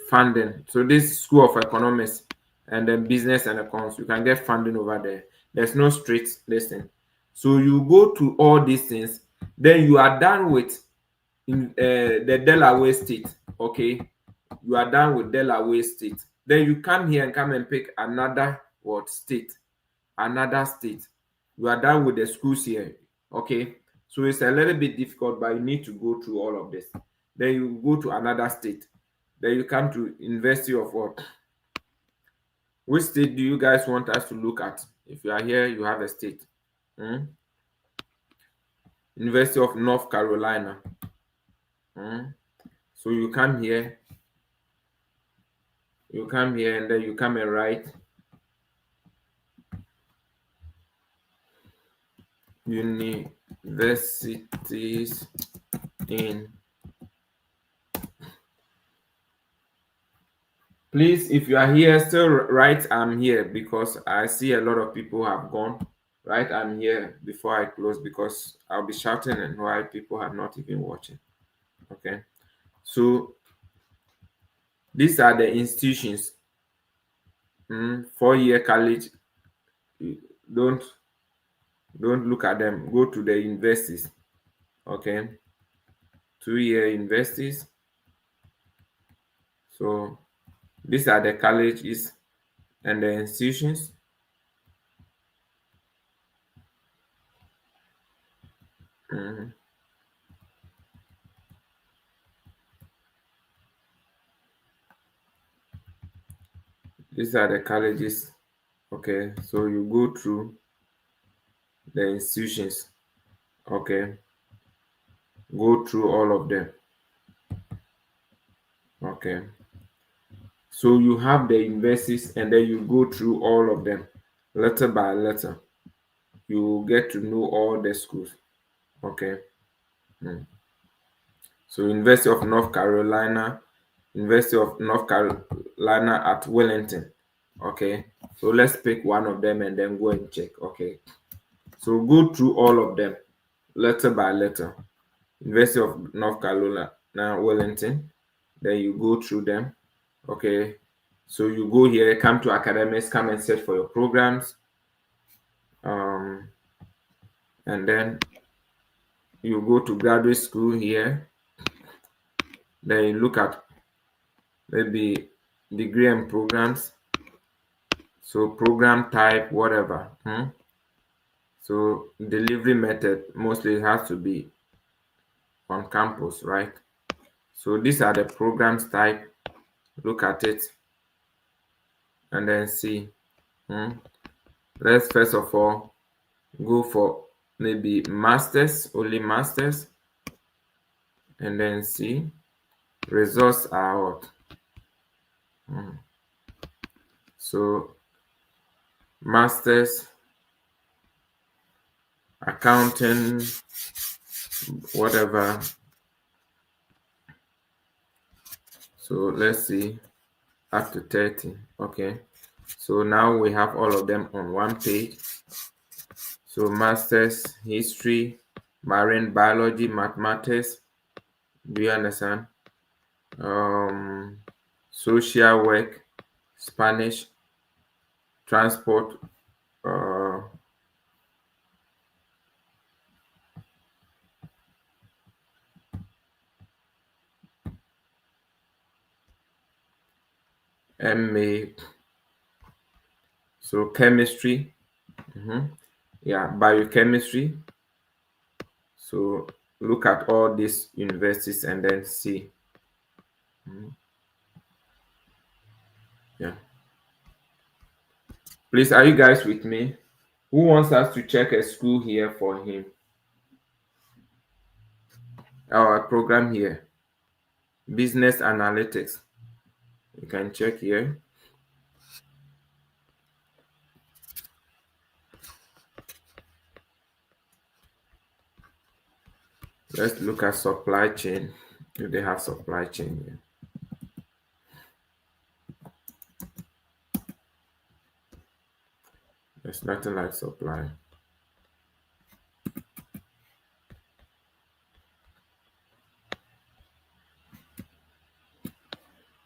funding. So this school of economics and then business and accounts, you can get funding over there. There's no straight listing. So you go to all these things, then you are done with the Delaware state. Okay, you are done with Delaware state. Then you come here and come and pick another what state, another state. You are done with the schools here. Okay, so it's a little bit difficult, but you need to go through all of this. Then you go to another state. Then you come to University of what? Which state do you guys want us to look at? If you are here, you have a state. Hmm? University of North Carolina. Hmm? So you come here, and then you come and write universities in. Please, if you are here, still write I'm here because I see a lot of people have gone. Right, I'm here before I close because I'll be shouting and while people are not even watching. Okay, so these are the institutions. 4-year college. Don't don't look at them. Go to the universities. Okay, 2-year universities. So these are the colleges and the institutions. Mhm. These are the colleges. Okay, so you go through the institutions. Okay, go through all of them. Okay, so you have the universities and then you go through all of them letter by letter. You get to know all the schools. Okay. Hmm. So University of North Carolina, University of North Carolina at Wellington. Okay. So let's pick one of them and then go and check. Okay. So go through all of them letter by letter. University of North Carolina, Wellington. Then you go through them. Okay. So you go here, come to academics, come and search for your programs. And then you go to graduate school here. Then you look at maybe degree and programs. So program type, whatever. So delivery method mostly has to be on campus, right? So these are the programs type. Look at it and then see. Let's first of all go for maybe masters, only masters, and then see results are out. So masters, accounting, whatever. So let's see up to 30. Okay. So now we have all of them on one page. So masters, history, marine biology, mathematics. Do you understand? Social work, Spanish, transport, uh, MA, so chemistry, yeah, biochemistry. So look at all these universities and then see. Yeah. Please, are you guys with me? Who wants us to check a school here for him? Our program here, business analytics. You can check here. Let's look at supply chain. If they have supply chain here. There's nothing like supply.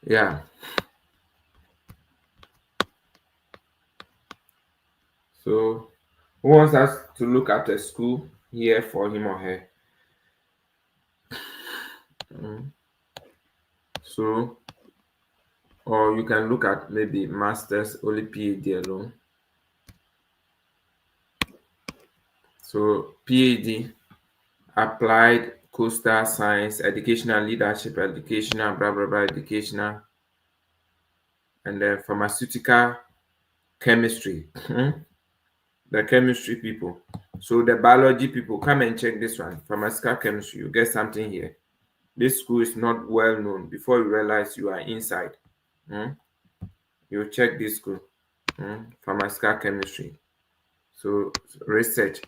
Yeah. So who wants us to look at a school here for him or her? So, or you can look at maybe masters, only PhD alone. So PhD, applied coastal science, educational leadership, educational, blah blah blah, educational, and then pharmaceutical chemistry. The chemistry people. So the biology people, come and check this one. Pharmaceutical chemistry, you get something here. This school is not well known. Before you realize you are inside, you check this school. Pharmaceutical chemistry. So research.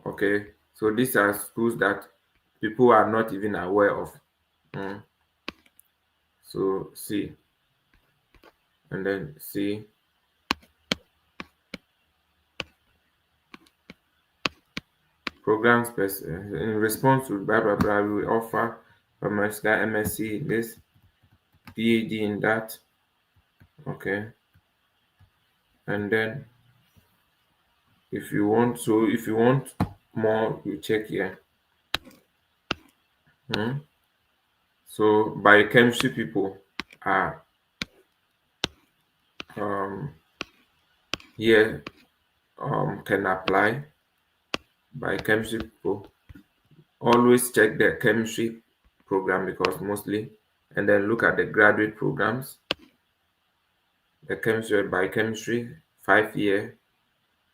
Okay. So these are schools that people are not even aware of. So see, and then see. Programs in response to blah blah blah, we offer pharmaceutical MSc in this, PhD in that. Okay. And then if you want, so if you want more, you check here. So biochemistry people are here, can apply. Biochemistry people always check the chemistry program because mostly, and then look at the graduate programs. The chemistry, biochemistry, 5 year,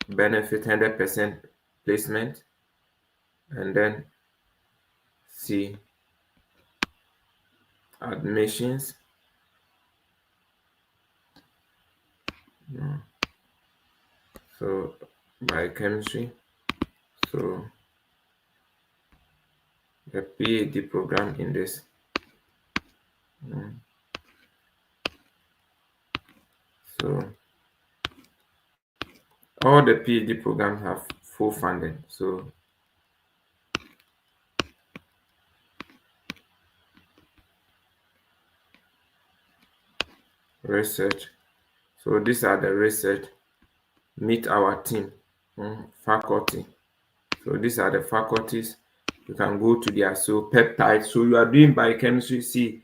benefit 100% placement, and then C, admissions. So biochemistry. So the PhD program in this. So all the PhD programs have full funding. So research. So these are the research. Meet our team, faculty. So these are the faculties. You can go to their peptides. So you are doing biochemistry. See,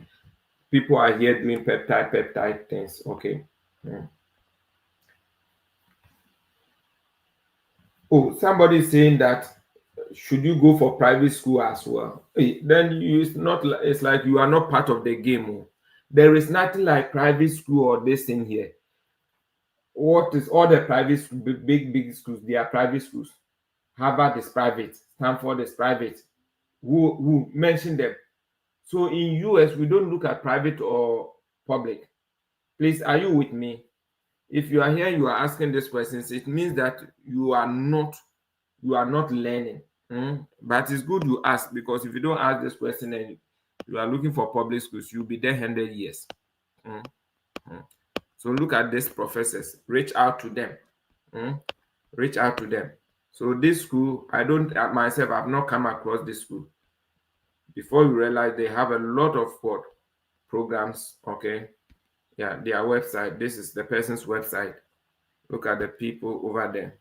people are here doing peptide things. Okay. Mm. Oh, somebody is saying that should you go for private school as well? Then it's not. It's like you are not part of the game. Oh. There is nothing like private school or this thing here. What is all the private big schools? They are private schools. Harvard is private. Stanford is private. Who mentioned them? So in US, we don't look at private or public. Please, are you with me? If you are here, you are asking these questions, it means that you are not learning. But it's good you ask, because if you don't ask this question and you are looking for public schools, you'll be there 100 years. Mm, mm. So look at these professors, reach out to them. Mm, Reach out to them. So this school, I don't myself, I've not come across this school. Before you realize, they have a lot of what programs. Okay, yeah, their website. This is the person's website. Look at the people over there.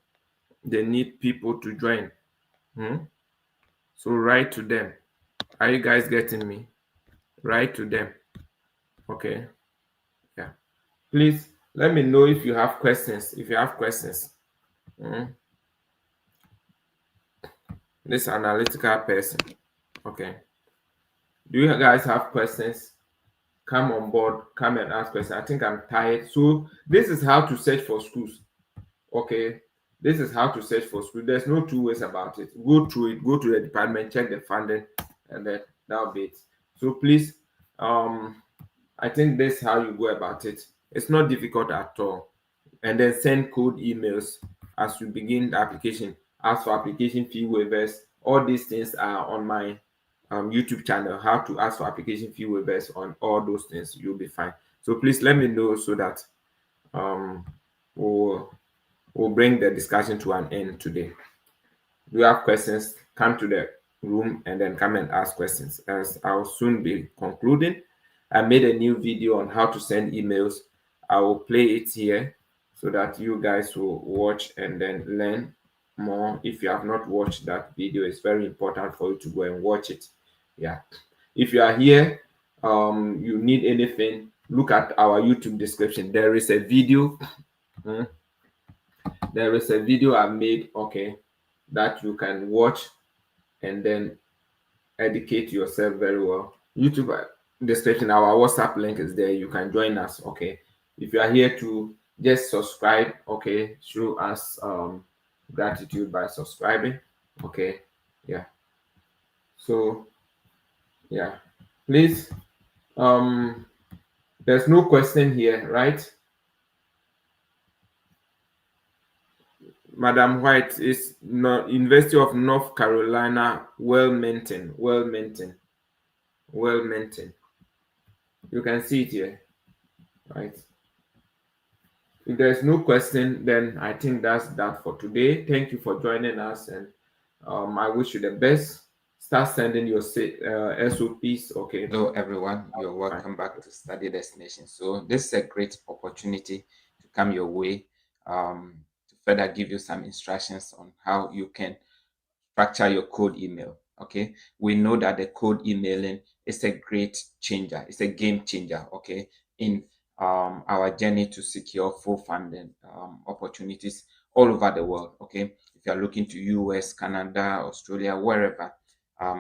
They need people to join. So write to them. Are you guys getting me? Write to them. Okay, yeah. Please let me know if you have questions. If you have questions. This analytical person. Okay. Do you guys have questions? Come on board. Come and ask questions. I think I'm tired. So this is how to search for schools. Okay, this is how to search for school. There's no two ways about it. Go through it, go to the department, check the funding, and then that'll be it. So please, I think that's how you go about it. It's not difficult at all. And then send code emails as you begin the application. Ask for application fee waivers. All these things are on my YouTube channel. How to ask for application fee waivers on all those things. You'll be fine. So please let me know so that um, we'll bring the discussion to an end today. Do you have questions? Come to the room and then come and ask questions, as I'll soon be concluding. I made a new video on how to send emails. I will play it here so that you guys will watch and then learn more. If you have not watched that video, it's very important for you to go and watch it. Yeah. If you are here, you need anything, look at our YouTube description. There is a video. There is a video I made, okay, that you can watch and then educate yourself very well. YouTube description, our WhatsApp link is there. You can join us, okay. If you are here to just subscribe, okay, show us gratitude by subscribing, okay. Yeah. So yeah, please, there's no question here, right? Madam White is University of North Carolina, well maintained, well maintained, well maintained. You can see it here, right? If there's no question, then I think that's that for today. Thank you for joining us, and I wish you the best. Start sending your SOPs. Okay. Hello, everyone. You're welcome back to Study Destination. So this is a great opportunity to come your way to further give you some instructions on how you can structure your cold email. Okay, we know that the cold emailing is a great changer. It's a game changer. Okay, in our journey to secure full funding opportunities all over the world. Okay, if you are looking to US, Canada, Australia, wherever,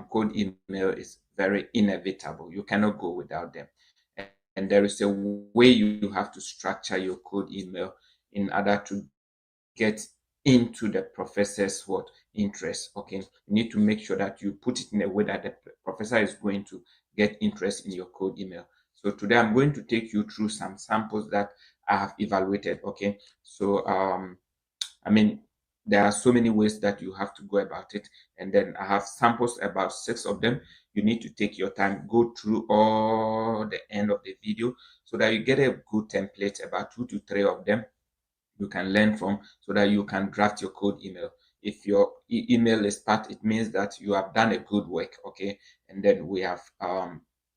cold email is very inevitable. You cannot go without them. And there is a way you have to structure your cold email in order to get into the professor's what interest. Okay, you need to make sure that you put it in a way that the professor is going to get interest in your code email. So today I'm going to take you through some samples that I have evaluated. Okay, so I mean, there are so many ways that you have to go about it, and then I have samples, about 6 of them. You need to take your time, go through all the end of the video so that you get a good template, about 2 to 3 of them you can learn from, so that you can draft your code email. If your email is part, it means that you have done a good work. Okay, and then we have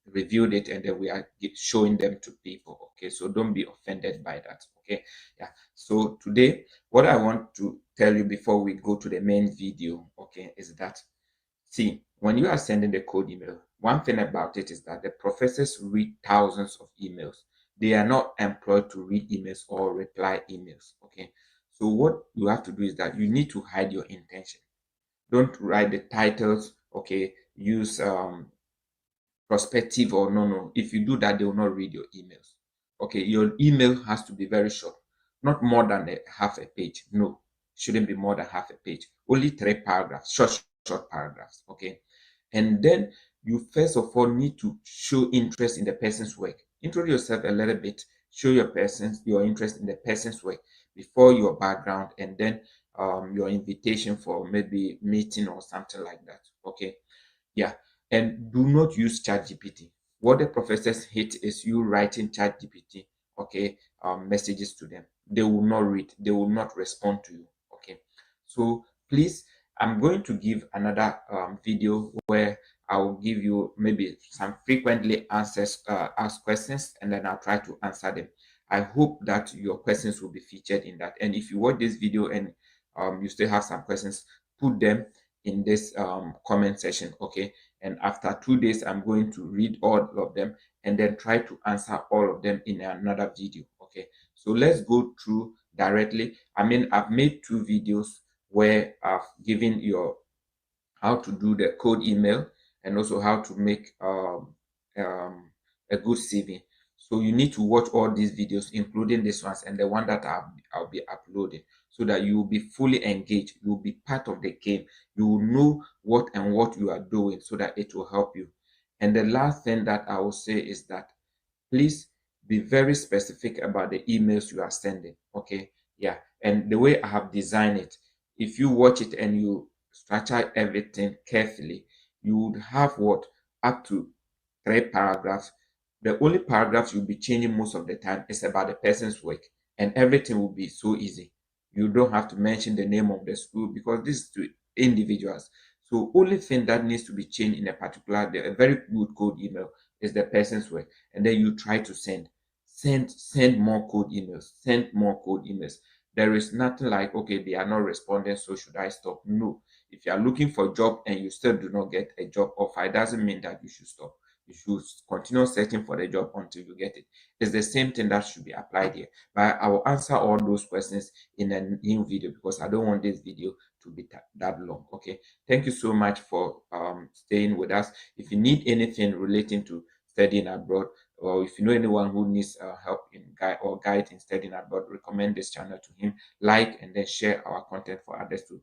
reviewed it, and then we are showing them to people. Okay, so don't be offended by that. Okay, yeah. So today, what I want to tell you before we go to the main video, okay, is that, see, when you are sending the code email, one thing about it is that the professors read thousands of emails. They are not employed to read emails or reply emails. Okay. So what you have to do is that you need to hide your intention. Don't write the titles. Okay. Use prospective or no. If you do that, they will not read your emails. Okay. Your email has to be very short, not more than half a page. No, shouldn't be more than half a page. Only 3 paragraphs, short paragraphs. Okay. And then you first of all need to show interest in the person's work. Introduce yourself a little bit, show your interest in the person's work before your background, and then your invitation for maybe meeting or something like that. Okay. Yeah. And do not use ChatGPT. What the professors hate is you writing ChatGPT, okay, messages to them. They will not read, they will not respond to you. Okay. So please, I'm going to give another video where I will give you maybe some frequently asked questions, and then I'll try to answer them. I hope that your questions will be featured in that. And if you watch this video and you still have some questions, put them in this comment section. Okay, and after 2 days I'm going to read all of them and then try to answer all of them in another video. Okay, so let's go through directly. I mean, I've made 2 videos where I've given your how to do the code email and also how to make a good CV. So you need to watch all these videos, including this ones and the one that I'll be uploading, so that you will be fully engaged. You will be part of the game. You will know what you are doing, so that it will help you. And the last thing that I will say is that please be very specific about the emails you are sending. Okay, yeah. And the way I have designed it, if you watch it and you structure everything carefully, you would have what, up to 3 paragraphs. The only paragraphs you'll be changing most of the time is about the person's work, and everything will be so easy. You don't have to mention the name of the school, because this is to individuals. So only thing that needs to be changed in a particular, a very good code email, is the person's work. And then you try to send more code emails, send more code emails. There is nothing like, okay, they are not responding, so should I stop? No. If you are looking for a job and you still do not get a job offer, it doesn't mean that you should stop. You should continue searching for the job until you get it. It's the same thing that should be applied here. But I will answer all those questions in a new video, because I don't want this video to be that long. Okay. Thank you so much for staying with us. If you need anything relating to studying abroad, or if you know anyone who needs help in guide in studying abroad, recommend this channel to him, like, and then share our content for others to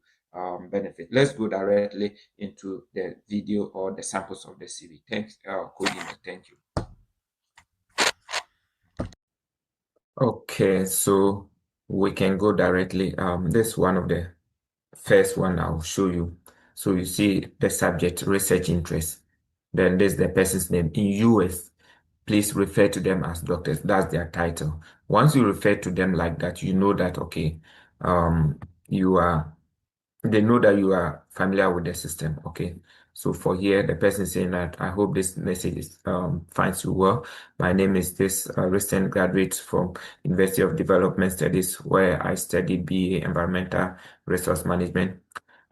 benefit. Let's go directly into the video or the samples of the CV. Thanks, coding. Thank you. Okay, so we can go directly. This one of the first one I'll show you. So you see the subject, research interest. Then there's the person's name. In US, please refer to them as doctors. That's their title. Once you refer to them like that, you know that, okay, you are, they know that you are familiar with the system. Okay. So for here, the person saying that I hope this message is, finds you well. My name is this recent graduate from University of Development Studies, where I studied BA Environmental Resource Management.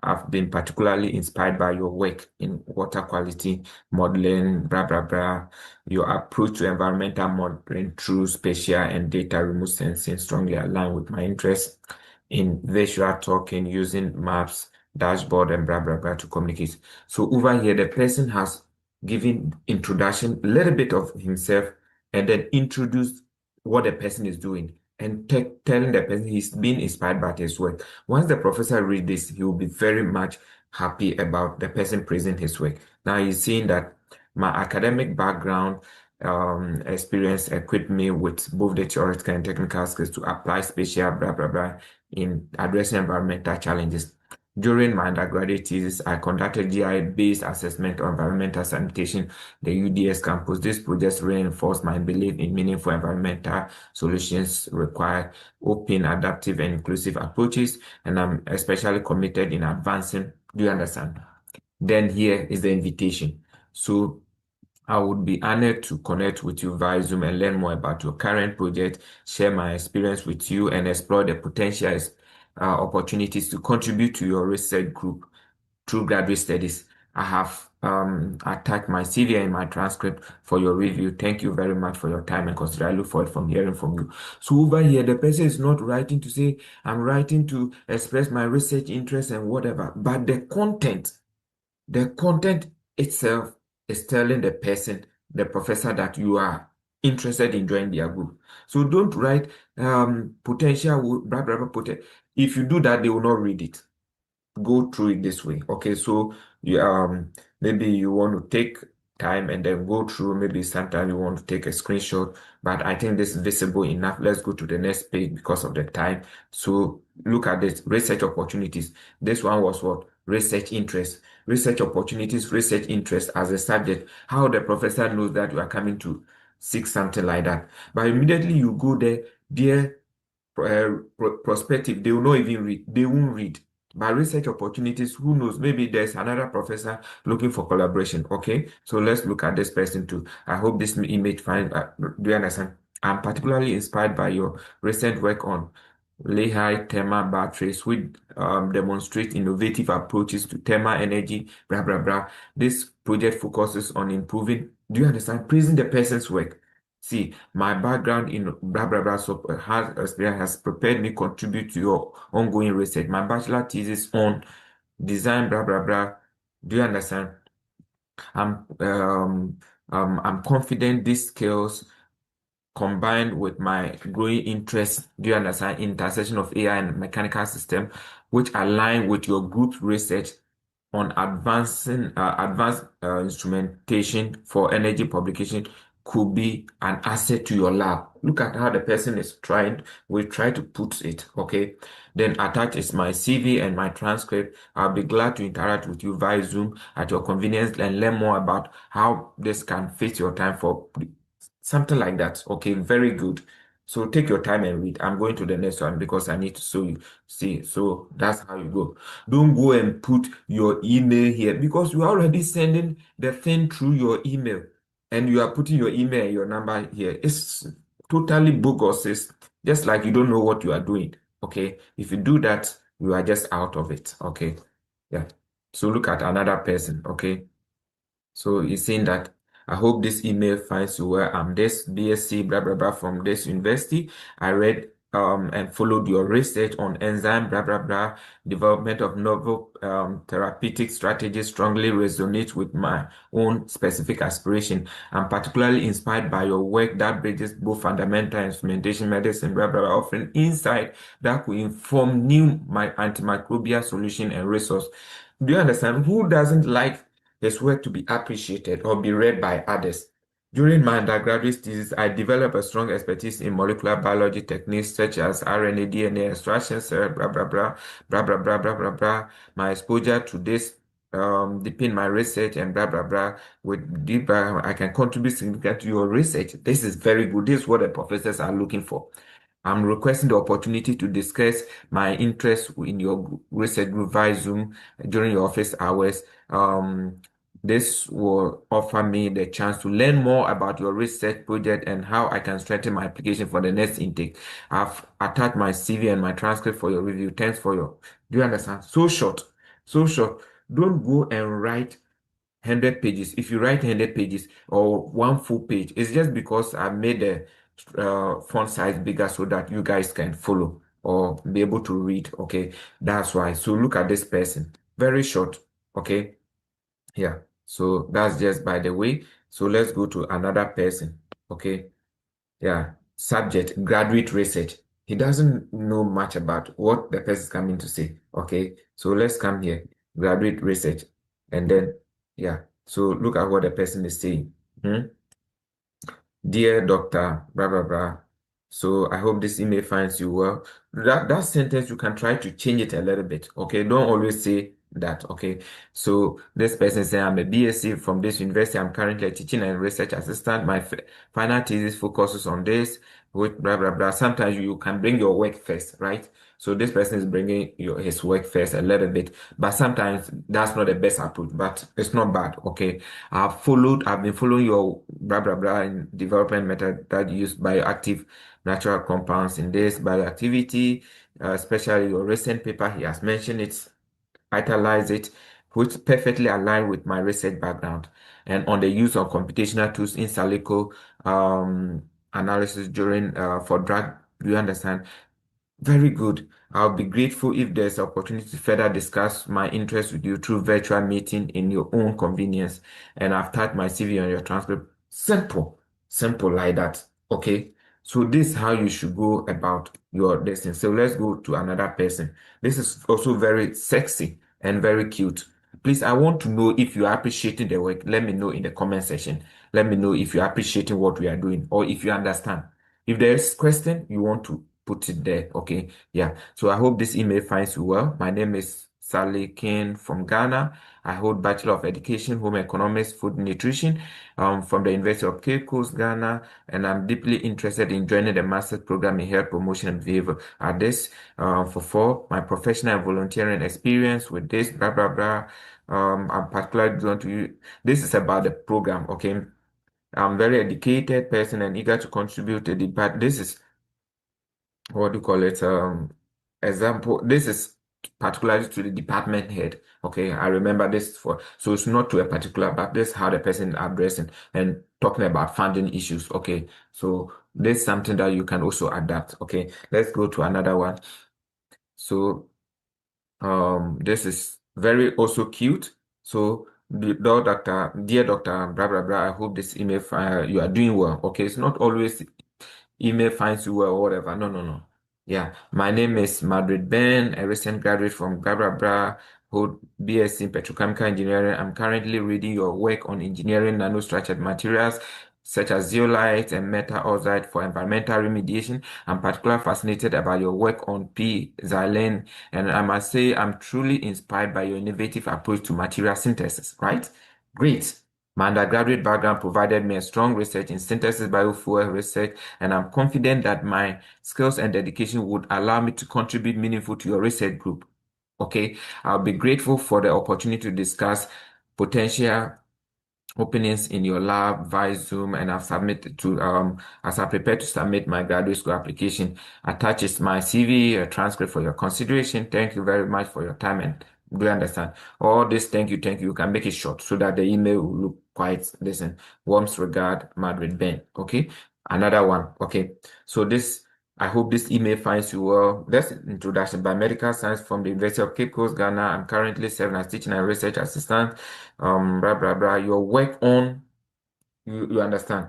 I've been particularly inspired by your work in water quality modeling, blah, blah, blah. Your approach to environmental modeling through spatial and data remote sensing strongly aligned with my interests in visual talking using maps, dashboard, and blah, blah, blah to communicate. So over here, the person has given introduction, a little bit of himself, and then introduced what the person is doing. and telling the person he's been inspired by his work. Once the professor reads this, he will be very much happy about the person praising his work. Now he's seeing that my academic background experience equipped me with both the theoretical and technical skills to apply spatial blah blah blah in addressing environmental challenges. During my undergraduate thesis, I conducted GI-based assessment of environmental sanitation, the UDS campus. This project reinforced my belief in meaningful environmental solutions require open, adaptive, and inclusive approaches, and I'm especially committed in advancing. Do you understand? Then here is the invitation. So I would be honored to connect with you via Zoom and learn more about your current project, share my experience with you, and explore the potential opportunities to contribute to your research group through graduate studies. I have attached my CV and my transcript for your review. Thank you very much for your time and consider. I look forward from hearing from you. So over here, the person is not writing to say, I'm writing to express my research interest and whatever, but the content itself is telling the person, the professor, that you are interested in joining their group. So don't write potential blah blah blah. If you do that, they will not read it. Go through it this way. Okay, so you maybe you want to take time and then go through. Maybe sometimes you want to take a screenshot, but I think this is visible enough. Let's go to the next page because of the time. So look at this research opportunities. This one was what? Research interest, research opportunities, research interest as a subject. How the professor knows that you are coming to seek something like that. But immediately you go there, dear prospective, they will not even read. They won't read. By research opportunities, who knows? Maybe there's another professor looking for collaboration. Okay, so let's look at this person too. I hope this image finds. Do you understand? I'm particularly inspired by your recent work on Lehigh thermal batteries, which demonstrate innovative approaches to thermal energy. Blah blah blah. This project focuses on improving. Do you understand? Praising the person's work. See, my background in blah blah blah so has experience has prepared me contribute to your ongoing research. My bachelor thesis on design blah blah blah. Do you understand? I'm I'm confident these skills combined with my growing interest, do you understand, intersection of AI and mechanical system, which align with your group's research on advanced instrumentation for energy publication could be an asset to your lab. Look at how the person is trying. We try to put it, okay? Then attach is my CV and my transcript. I'll be glad to interact with you via Zoom at your convenience and learn more about how this can fit your time for something like that. Okay, very good. So take your time and read. I'm going to the next one because I need to show you. See, so that's how you go. Don't go and put your email here because you're already sending the thing through your email and you are putting your email and your number here. It's totally bogus. It's just like you don't know what you are doing. Okay, if you do that, you are just out of it. Okay, yeah. So look at another person. Okay. So he's saying that I hope this email finds you well. I'm this BSc blah blah blah from this university. I read and followed your research on enzyme blah blah blah. Development of novel therapeutic strategies strongly resonates with my own specific aspiration. I'm particularly inspired by your work that bridges both fundamental instrumentation medicine blah blah blah, offering insight that could inform new antimicrobial solution and resource. Do you understand? Who doesn't like his work to be appreciated or be read by others? During my undergraduate thesis, I developed a strong expertise in molecular biology techniques such as RNA, DNA extraction, blah, blah, blah, blah, blah, blah, blah, blah, blah. My exposure to this deepen my research and blah, blah, blah. With deep, I can contribute significantly to your research. This is very good. This is what the professors are looking for. I'm requesting the opportunity to discuss my interest in your research group via Zoom during your office hours. This will offer me the chance to learn more about your research project and how I can strengthen my application for the next intake. I've attached my CV and my transcript for your review. Thanks for your. Do you understand? So short, so short. Don't go and write 100 pages. If you write 100 pages or one full page, it's just because I made the font size bigger so that you guys can follow or be able to read. Okay, that's why. So look at this person. Very short. Okay, yeah. So that's just by the way. So let's go to another person. Okay, yeah. Subject, graduate research. he doesn't know much about what the person is coming to say. Okay, so let's come here, graduate research, and then yeah. So look at what the person is saying. Hmm? Dear Doctor, blah blah blah. So I hope this email finds you well. That sentence you can try to change it a little bit. Okay, don't always say that. Okay, so this person saying I'm a BSc from this university. I'm currently a teaching and research assistant. My final thesis focuses on this. With blah blah blah. Sometimes you can bring your work first, right? So this person is bringing his work first a little bit, but sometimes that's not the best approach. But it's not bad. Okay, I've been following your blah blah blah in development method that use bioactive natural compounds in this bioactivity, especially your recent paper. He has mentioned it, italize it, which perfectly align with my research background, and on the use of computational tools in silico analysis during for drug. Do you understand? Very good. I'll be grateful if there's opportunity to further discuss my interest with you through virtual meeting in your own convenience. And I've typed my CV on your transcript. Simple, simple like that. Okay. So this is how you should go about your destiny. So let's go to another person. This is also very sexy and very cute. Please, I want to know if you are appreciating the work. Let me know in the comment section. Let me know if you're appreciating what we are doing or if you understand. If there's question, you want to put it there. Okay. Yeah. So I hope this email finds you well. My name is Sally King from Ghana. I hold Bachelor of Education, Home Economics, Food Nutrition from the University of Cape Coast, Ghana. And I'm deeply interested in joining the Master's Program in Health Promotion and Behavior at this my professional and volunteering experience with this, blah, blah, blah. I'm particularly drawn to you. This is about the program. Okay. I'm very educated person and eager to contribute to the, but this is what do you call it? Example, this is particularly to the department head. Okay, I remember this for, so it's not to a particular, but this is how the person addressing and talking about funding issues. Okay, so this is something that you can also adapt. Okay, let's go to another one. So, this is very also cute. So, dear doctor, blah blah blah. I hope this email you are doing well. Okay, it's not always email finds you well or whatever. No, no, no. Yeah. My name is Madrid Ben, a recent graduate from blah blah blah, hold BSc in petrochemical engineering. I'm currently reading your work on engineering nanostructured materials such as zeolite and metal oxide for environmental remediation. I'm particularly fascinated about your work on P-xylene, and I must say I'm truly inspired by your innovative approach to material synthesis, right? Great. My undergraduate background provided me a strong research in synthesis biofuel research, and I'm confident that my skills and dedication would allow me to contribute meaningful to your research group. Okay, I'll be grateful for the opportunity to discuss potential openings in your lab via Zoom, and I've submitted to as I prepare to submit my graduate school application. Attaches my CV, a transcript for your consideration. Thank you very much for your time, and do you understand? All this thank you. You can make it short so that the email will look quite listen. Warmth regard, Madrid Ben. Okay. Another one. Okay. So this I hope this email finds you well. That's introduction by medical science from the University of Cape Coast, Ghana. I'm currently serving as teaching and research assistant blah blah blah. Your work on you understand.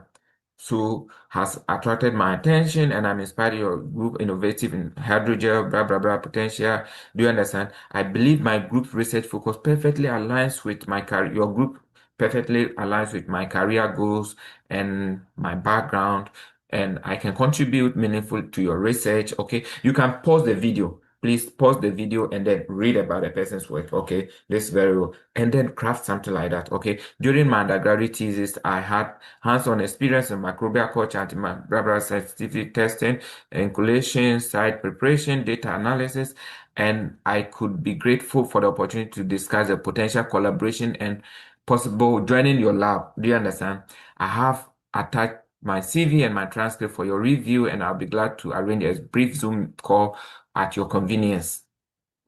So has attracted my attention, and I'm inspired your group innovative in hydrogel, blah blah blah potential. Do you understand? I believe my group research focus perfectly aligns with my career. Your group perfectly aligns with my career goals and my background, and I can contribute meaningful to your research. Okay, you can pause the video. Please pause the video and then read about the person's work. Okay, this is very well, and then craft something like that. Okay, during my undergraduate thesis, I had hands-on experience in microbial culture, antimicrobial scientific testing, inculation, site preparation, data analysis, and I could be grateful for the opportunity to discuss a potential collaboration and possible joining your lab. Do you understand? I have attached my CV and my transcript for your review, and I'll be glad to arrange a brief Zoom call at your convenience.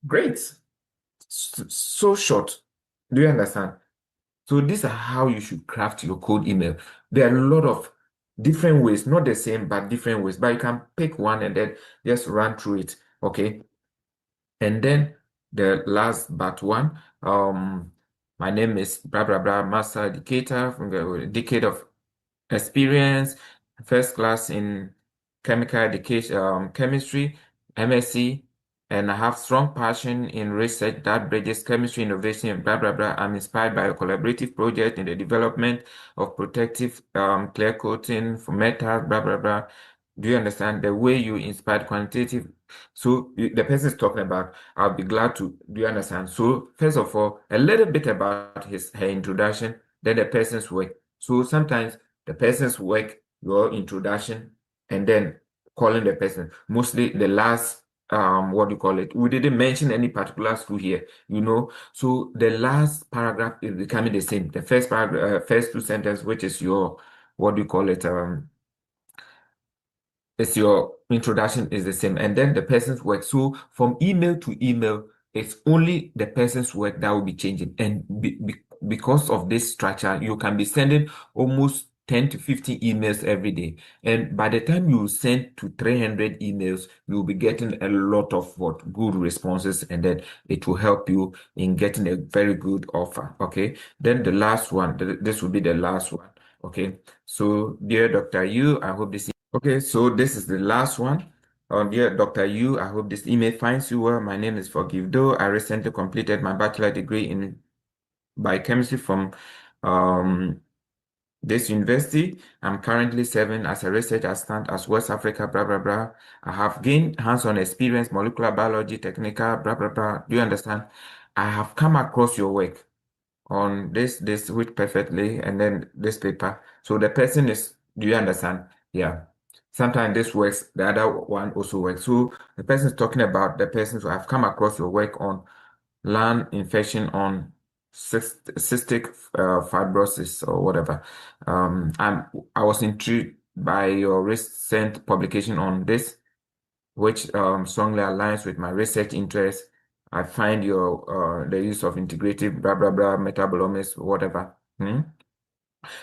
Great. So short. Do you understand? So these are how you should craft your code email. There are a lot of different ways, not the same, but different ways. But you can pick one and then just run through it. Okay. And then the last but one, my name is blah blah blah, master educator from the decade of experience, first class in chemical education, chemistry, MSc, and I have strong passion in research that bridges chemistry innovation, blah, blah, blah. I'm inspired by a collaborative project in the development of protective clear coating for metals, blah, blah, blah. Do you understand the way you inspired quantitative? So the person is talking about, I'll be glad to, do you understand? So first of all, a little bit about her introduction, then the person's work. So sometimes the person's work, your introduction, and then calling the person. Mostly the last, what do you call it? We didn't mention any particular school here, you know. So the last paragraph is becoming the same. The first paragraph, first two sentences, which is your, what do you call it? It's your introduction is the same, and then the person's work. So from email to email, it's only the person's work that will be changing. And because of this structure, you can be sending almost 10 to 15 emails every day. And by the time you send to 300 emails, you'll be getting a lot of what good responses, and then it will help you in getting a very good offer. Okay. Then the last one, this will be the last one. Okay. So, dear Dr. Yu, I hope this. Okay, so this is the last one. Dear Dr. Yu, I hope this email finds you well. My name is Forgive Do. I recently completed my bachelor degree in biochemistry from um, this university. I'm currently serving as a research assistant as West Africa, blah, blah, blah. I have gained hands-on experience, molecular biology, technical, blah, blah, blah. Do you understand? I have come across your work on this week perfectly, and then this paper. So the person is, do you understand? Yeah. Sometimes this works, the other one also works. So the person is talking about the persons who have come across your work on lung infection, on cystic fibrosis or whatever. I was intrigued by your recent publication on this, which strongly aligns with my research interests. I find your the use of integrative blah blah blah metabolomics, whatever.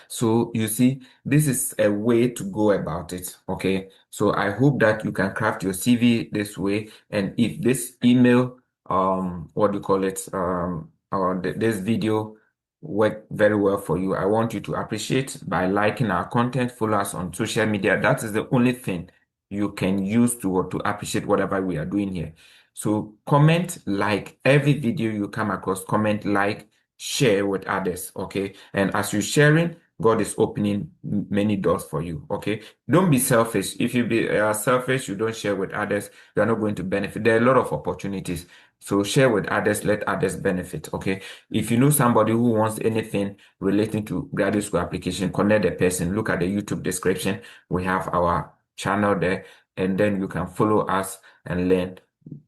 So you see, this is a way to go about it. Okay. So I hope that you can craft your CV this way. And if this email, what do you call it, or this video work very well for you, I want you to appreciate by liking our content, follow us on social media. That is the only thing you can use to appreciate whatever we are doing here. So comment, like every video you come across, comment, like, share with others. Okay. And as you're sharing, God is opening many doors for you. Okay. Don't be selfish. If you be selfish, you don't share with others, you are not going to benefit. There are a lot of opportunities. So share with others, let others benefit. Okay. If you know somebody who wants anything relating to graduate school application, connect the person. Look at the YouTube description. We have our channel there, and then you can follow us and learn.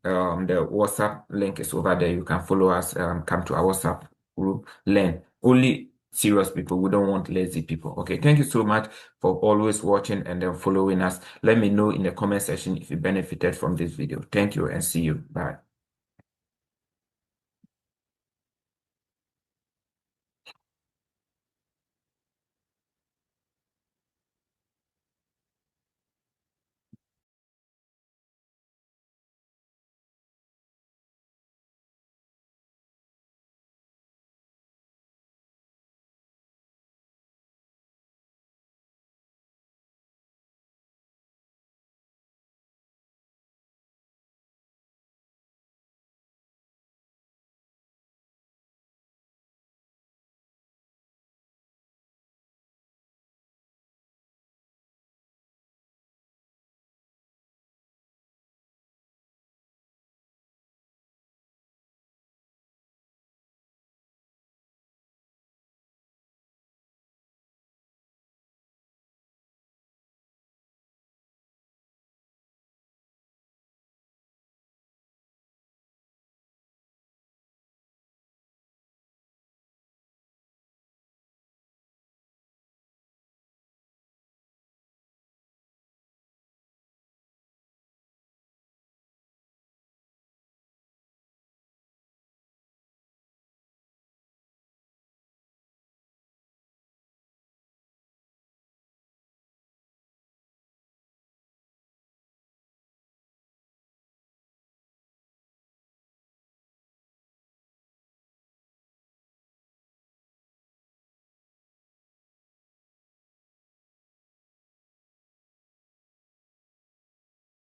The WhatsApp link is over there. You can follow us, come to our WhatsApp group, learn. Only serious people. We don't want lazy people. Okay. Thank you so much for always watching and then following us. Let me know in the comment section if you benefited from this video. Thank you and see you. Bye.